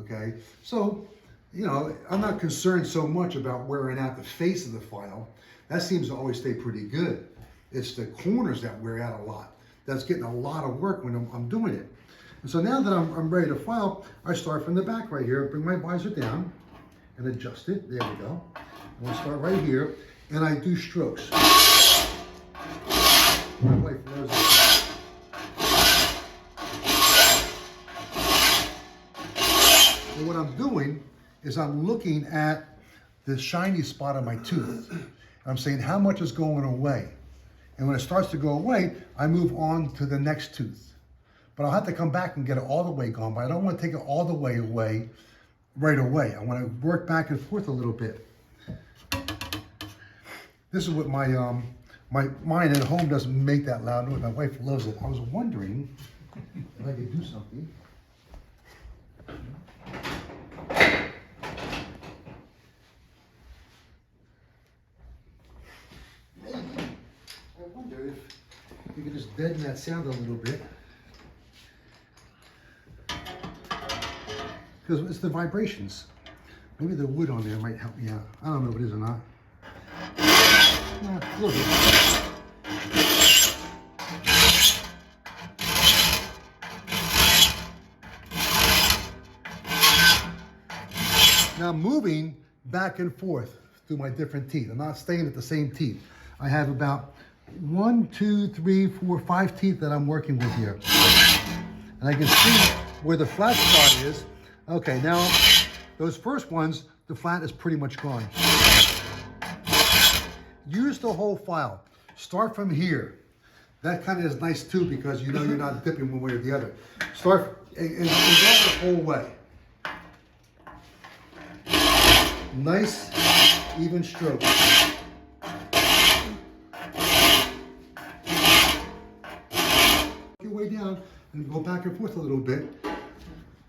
Okay, so, you know, I'm not concerned so much about wearing out the face of the file. That seems to always stay pretty good. It's the corners that wear out a lot. That's getting a lot of work when I'm doing it. And so now that I'm ready to file, I start from the back right here, bring my visor down and adjust it. There we go. I'm gonna start right here and I do strokes. My wife knows this. And what I'm doing is I'm looking at the shiny spot on my tooth. I'm saying how much is going away. And when it starts to go away, I move on to the next tooth. But I'll have to come back and get it all the way gone, but I don't want to take it all the way away right away. I want to work back and forth a little bit. This is what mine at home doesn't make that loud noise. My wife loves it. I was wondering if I could do something. I wonder if you could just deaden that sound a little bit. Because it's the vibrations. Maybe the wood on there might help me out. I don't know if it is or not. A little bit. Now I'm moving back and forth through my different teeth. I'm not staying at the same teeth. I have about 1, 2, 3, 4, 5 teeth that I'm working with here. And I can see where the flat spot is. Okay, now those first ones, the flat is pretty much gone. Use the whole file. Start from here. That kind of is nice too because you know you're not dipping one way or the other. Start and go the whole way. Nice, even stroke. Your way down and go back and forth a little bit.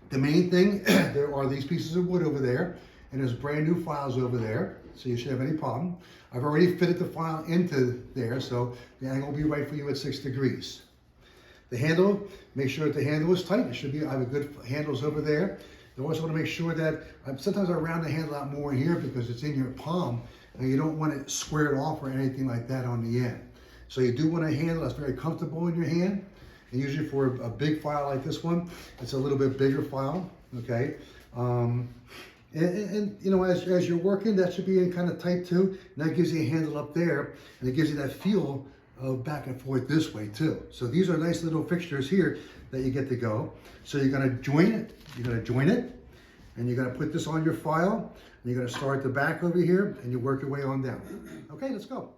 The main thing, there are these pieces of wood over there, and there's brand new files over there, so you shouldn't have any problem. I've already fitted the file into there, so the angle will be right for you at 6 degrees. The handle, make sure that the handle is tight. It should be, I have a good handles over there. You also want to make sure that, sometimes I round the handle out more here because it's in your palm, and you don't want it squared off or anything like that on the end. So you do want a handle that's very comfortable in your hand. And usually for a big file like this one, it's a little bit bigger file, okay? And you know, as you're working, that should be in kind of tight too. And that gives you a handle up there, and it gives you that feel of back and forth this way too. So these are nice little fixtures here that you get to go. So you're gonna join it, And you're gonna put this on your file, and you're gonna start at the back over here, and you work your way on down. Okay, let's go.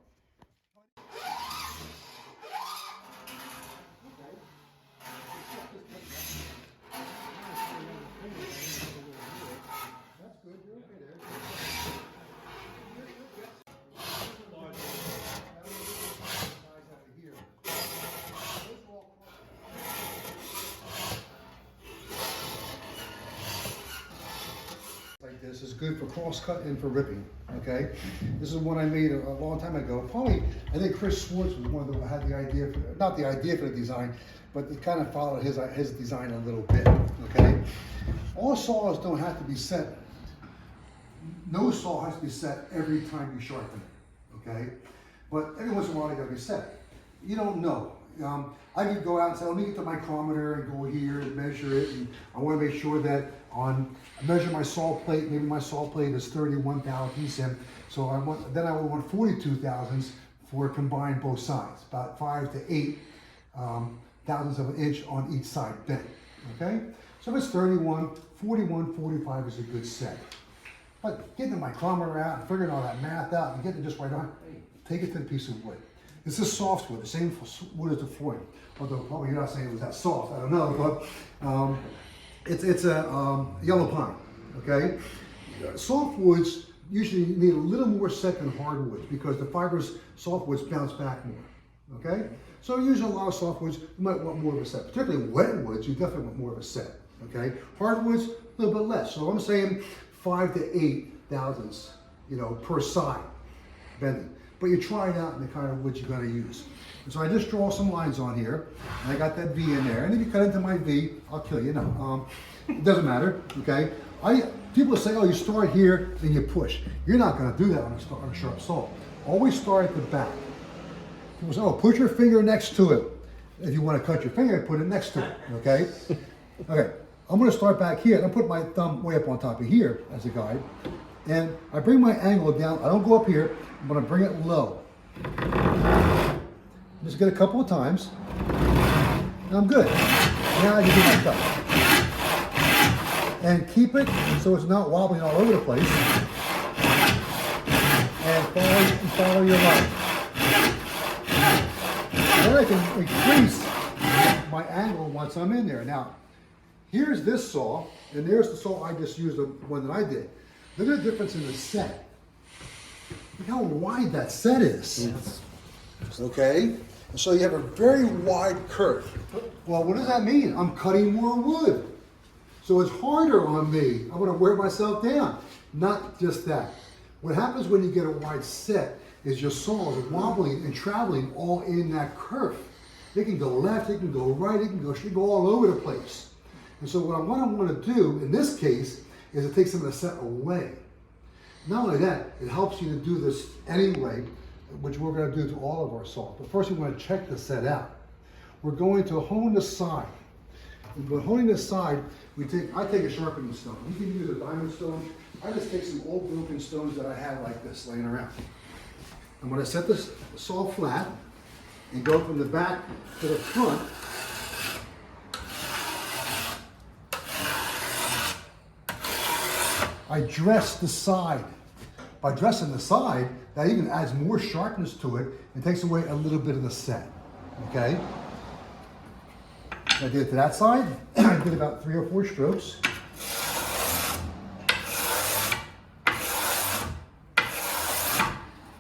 Like this is good for crosscut and for ripping. Okay, this is one I made a long time ago. Probably, I think Chris Schwartz was one of the had the idea, not the idea for the design, but it kind of followed his design a little bit. Okay, all saws don't have to be set. No saw has to be set every time you sharpen it. Okay, but every once in a while they gotta be set. You don't know. I could go out and say, let me get the micrometer and go here and measure it, and I want to make sure that I measure my saw plate. Maybe my saw plate is 31 thousandths, and so I would want 42 thousandths for combined both sides, about 5 to 8 thousandths of an inch on each side bent. Okay, so if it's 31, 41, 45 is a good set. But getting the micrometer out and figuring all that math out and getting it just right on, take it to the piece of wood. This is softwood, the same wood as the flooring. Although probably you're not saying it was that soft, I don't know, but it's a yellow pine, okay? Softwoods usually need a little more set than hardwoods because the fibers, softwoods bounce back more, okay? So usually a lot of softwoods, you might want more of a set. Particularly wetwoods, you definitely want more of a set, okay? Hardwoods, a little bit less. So I'm saying 5 to 8 thousandths, per side bending. But you try it out in the kind of wood you're going to use. And so I just draw some lines on here, and I got that V in there. And if you cut into my V, I'll kill you. No, it doesn't matter. Okay. People say, oh, you start here, then you push. You're not going to do that on a sharp saw. Always start at the back. People say, oh, put your finger next to it. If you want to cut your finger, put it next to it. Okay. Okay. I'm going to start back here, and I put my thumb way up on top of here as a guide. And I bring my angle down. I don't go up here. I'm going to bring it low. Just get a couple of times. And I'm good. Now I can do my cut. And keep it so it's not wobbling all over the place. And follow your line. Then I can increase my angle once I'm in there. Now, here's this saw, and there's the saw I just used, the one that I did. Look at the difference in the set. Look how wide that set is. Yes. Okay? And so you have a very wide curve. Well, what does that mean? I'm cutting more wood. So it's harder on me. I'm going to wear myself down. Not just that. What happens when you get a wide set is your saw is wobbling and traveling all in that curve. It can go left, it can go right, it can go all over the place. And so what I want to do in this case is to take some of the set away. Not only that, it helps you to do this anyway, which we're going to do to all of our saws. But first we want to check the set out. We're going to hone the side. And by honing the side, I take a sharpening stone. You can use a diamond stone. I just take some old broken stones that I have like this laying around. I'm going to set the saw flat and go from the back to the front. I dress the side. By dressing the side, that even adds more sharpness to it and takes away a little bit of the set. Okay? I did it to that side. I did about 3 or 4 strokes.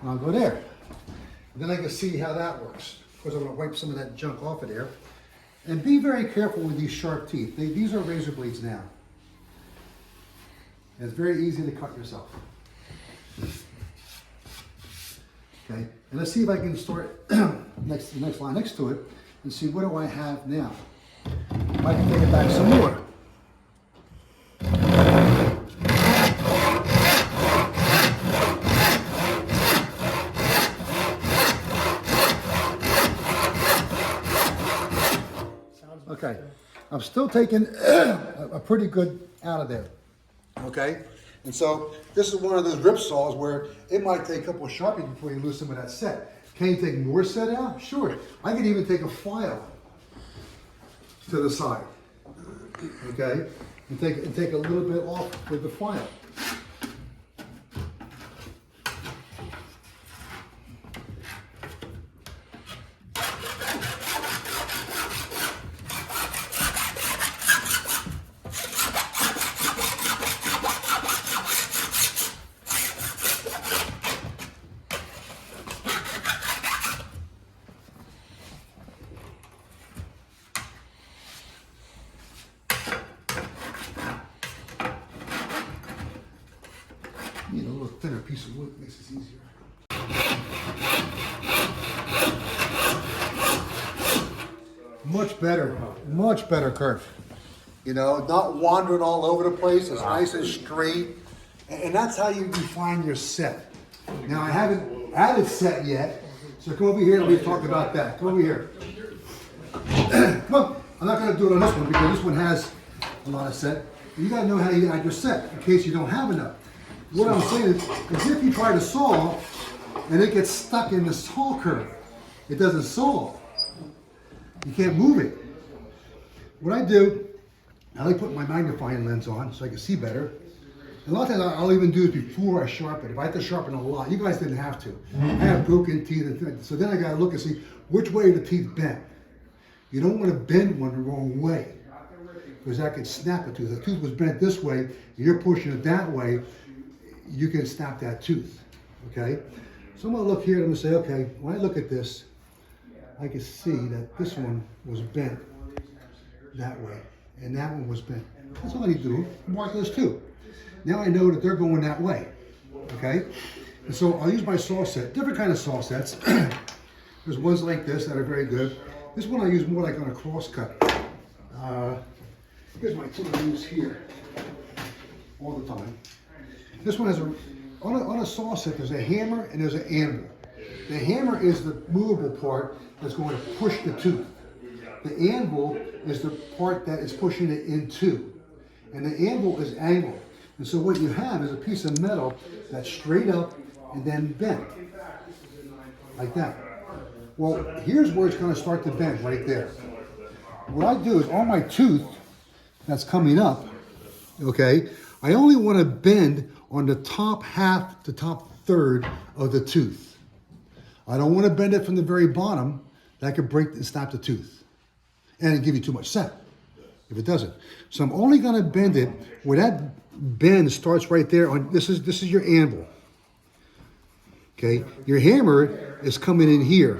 And I'll go there. And then I can see how that works. Of course, I'm going to wipe some of that junk off of there. And be very careful with these sharp teeth. These are razor blades now. And it's very easy to cut yourself. Okay, and let's see if I can start the next line next to it and see what do I have now. I can take it back some more. Okay, I'm still taking a pretty good out of there. Okay, and so this is one of those rip saws where it might take a couple of sharpies before you lose some of that set. Can you take more set out? Sure. I can even take a file to the side. Okay, and take a little bit off with the file. Need a little thinner piece of wood, makes this easier. Much better curve. You know, not wandering all over the place, it's nice and straight. And that's how you define your set. Now I haven't added set yet, so come over here and we talk about that. Come over here. Come on, I'm not gonna do it on this one because this one has a lot of set. You gotta know how you add your set in case you don't have enough. What I'm saying is if you try to saw and it gets stuck in the saw curve, it doesn't saw. You can't move it. What I do, I like putting my magnifying lens on so I can see better. And a lot of times I'll even do it before I sharpen. If I have to sharpen a lot, you guys didn't have to. I have broken teeth, so then I gotta look and see which way the teeth bend. You don't want to bend one the wrong way because that could snap a tooth. If the tooth was bent this way, and you're pushing it that way, you can snap that tooth, okay? So I'm gonna look here and I'm gonna say, okay, when I look at this, I can see that this one was bent that way, and that one was bent. That's all I need to do, mark those two. Now I know that they're going that way, okay? And so I'll use my saw set, different kind of saw sets. There's ones like this that are very good. This one I use more like on a crosscut. Here's my tool I use here all the time. This one has on a saw set, there's a hammer and there's an anvil. The hammer is the movable part that's going to push the tooth. The anvil is the part that is pushing it in two. And the anvil is angled. And so what you have is a piece of metal that's straight up and then bent. Like that. Well, here's where it's going to start to bend, right there. What I do is on my tooth that's coming up, okay, I only want to bend on the top half to top third of the tooth. I don't want to bend it from the very bottom. That could break and snap the tooth. And it'd give you too much set if it doesn't. So I'm only going to bend it where that bend starts right there on, this is your anvil. Okay, your hammer is coming in here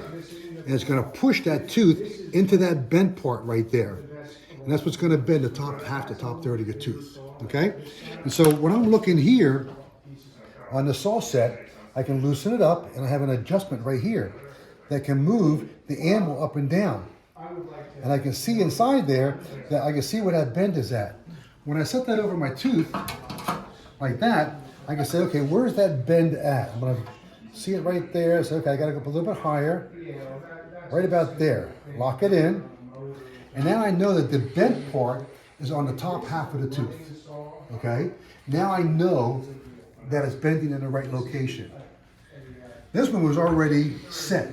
and it's going to push that tooth into that bent part right there. And that's what's going to bend the top half to top third of your tooth. Okay, and so when I'm looking here on the saw set, I can loosen it up and I have an adjustment right here that can move the anvil up and down. And I can see inside there that I can see where that bend is at. When I set that over my tooth like that, I can say, okay, where's that bend at? I'm going to see it right there. So, okay, I got to go up a little bit higher, right about there. Lock it in. And now I know that the bent part is on the top half of the tooth. Okay? Now I know that it's bending in the right location. This one was already set,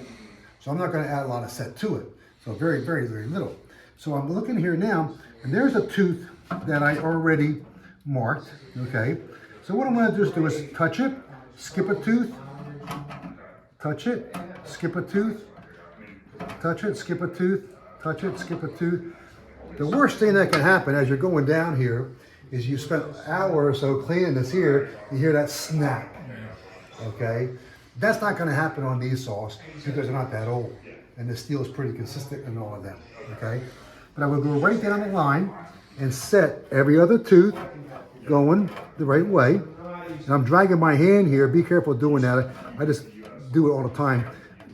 so I'm not going to add a lot of set to it. So very, very, very little. So I'm looking here now, and there's a tooth that I already marked, okay? So what I'm going to do is touch it, skip a tooth, touch it, skip a tooth, touch it, skip a tooth, touch it, skip a tooth. The worst thing that can happen as you're going down here is you spend an hour or so cleaning this here, you hear that snap, okay? That's not going to happen on these saws because they're not that old. And the steel is pretty consistent in all of them, okay? But I will go right down the line and set every other tooth going the right way. And I'm dragging my hand here. Be careful doing that. I just do it all the time.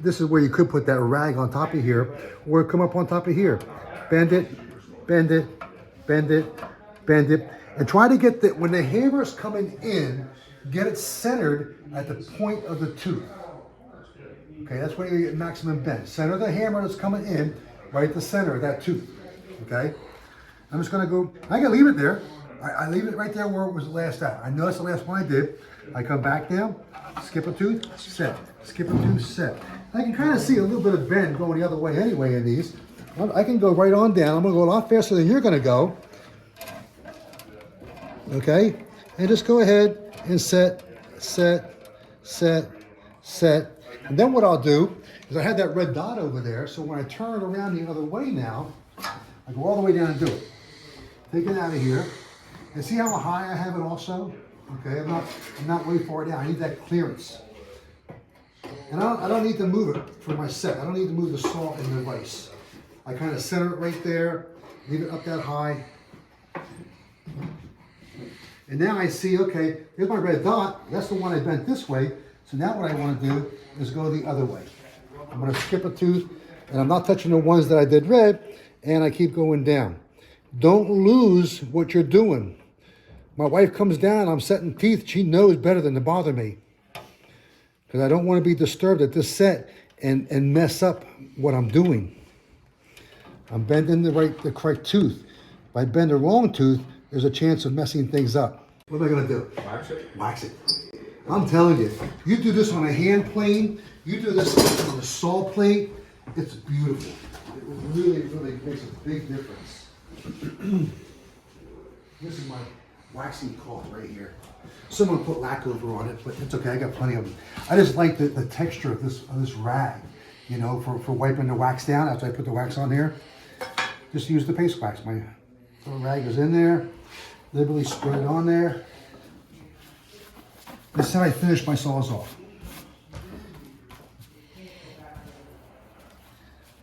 This is where you could put that rag on top of here or come up on top of here. Bend it, bend it, bend it, bend it. And try to get when the hammer is coming in, get it centered at the point of the tooth. Okay, that's where you get maximum bend. Center the hammer that's coming in, right at the center of that tooth. Okay? I'm just gonna go, I can leave it there. I leave it right there where it was last at. I know that's the last one I did. I come back down, skip a tooth, set. Skip a tooth, set. I can kind of see a little bit of bend going the other way anyway in these. I can go right on down. I'm gonna go a lot faster than you're gonna go. Okay? And just go ahead and set. And then what I'll do is I have that red dot over there, so when I turn it around the other way now, I go all the way down and do it. Take it out of here. And see how high I have it also? Okay, I'm not way far down. I need that clearance. And I don't need to move it for my set. I don't need to move the saw in the vise. I kind of center it right there, leave it up that high. And now I see, okay, here's my red dot. That's the one I bent this way. So now what I want to do is go the other way. I'm going to skip a tooth, and I'm not touching the ones that I did red, and I keep going down. Don't lose what you're doing. My wife comes down, I'm setting teeth, she knows better than to bother me. Because I don't want to be disturbed at this set and mess up what I'm doing. I'm bending the correct tooth. If I bend the wrong tooth, there's a chance of messing things up. What am I going to do? Wax it? Wax it. I'm telling you, you do this on a hand plane, you do this on a saw plate, it's beautiful. It really, really makes a big difference. This is my waxing cloth right here. Someone put lacquer over on it, but it's okay, I got plenty of them. I just like the texture of this rag, you know, for wiping the wax down after I put the wax on there. Just use the paste wax. My little rag is in there, liberally spread it on there. This is how I finish my saws off.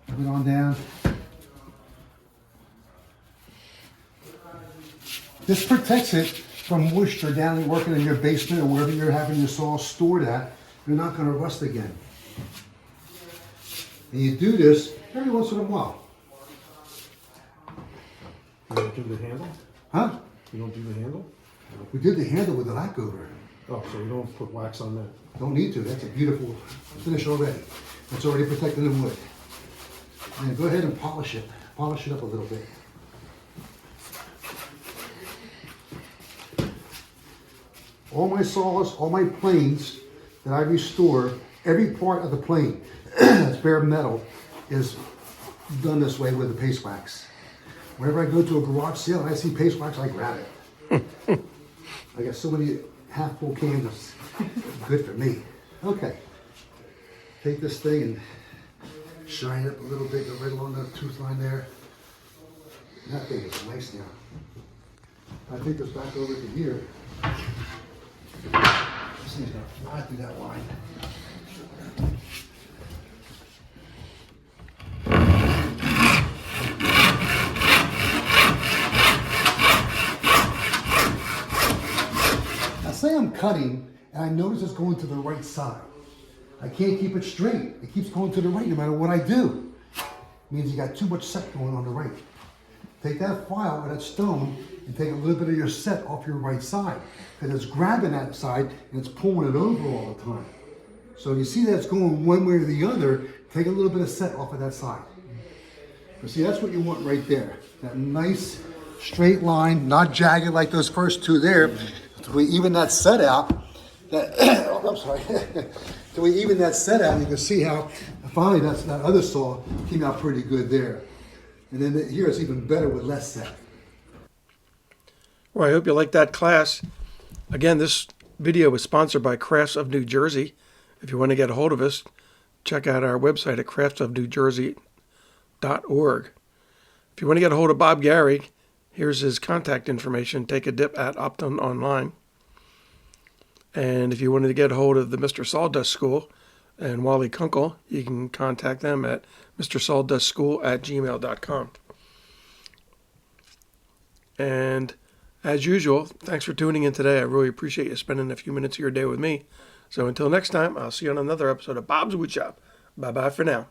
Put it on down. This protects it from moisture down and working in your basement or wherever you're having your saw stored at. You're not going to rust again. And you do this every once in a while. You don't do the handle? Huh? You don't do the handle? We did the handle with the lac over. Oh, so you don't put wax on that? Don't need to. That's a beautiful finish already. It's already protected in wood. And go ahead and polish it. Polish it up a little bit. All my saws, all my planes that I restore, every part of the plane that's bare metal is done this way with the paste wax. Whenever I go to a garage sale and I see paste wax, I grab it. I got so many half full cans. It's good for me. Okay. Take this thing and shine it up a little bit, go right along the tooth line there. That thing is nice now. I take this back over to here. This thing's gonna fly through that line. Now say I'm cutting and I notice it's going to the right side. I can't keep it straight. It keeps going to the right no matter what I do. It means you got too much set going on the right. Take that file or that stone and take a little bit of your set off your right side. Because it's grabbing that side and it's pulling it over all the time. So if you see that it's going one way or the other, take a little bit of set off of that side. But see, that's what you want right there. That nice straight line, not jagged like those first two there. So we even that set out. That, oh, I'm sorry. So we even that set out, you can see how finally that other saw came out pretty good there. And then here it's even better with less set. Well, I hope you liked that class. Again, this video was sponsored by Crafts of New Jersey. If you want to get a hold of us, check out our website at craftsofnewjersey.org. If you want to get a hold of Bob Gary, here's his contact information. Take a dip at Opton Online. And if you wanted to get a hold of the Mr. Sawdust School and Wally Kunkel, you can contact them at mrsawdustschool@gmail.com. And as usual, thanks for tuning in today. I really appreciate you spending a few minutes of your day with me. So until next time, I'll see you on another episode of Bob's Woodshop. Bye-bye for now.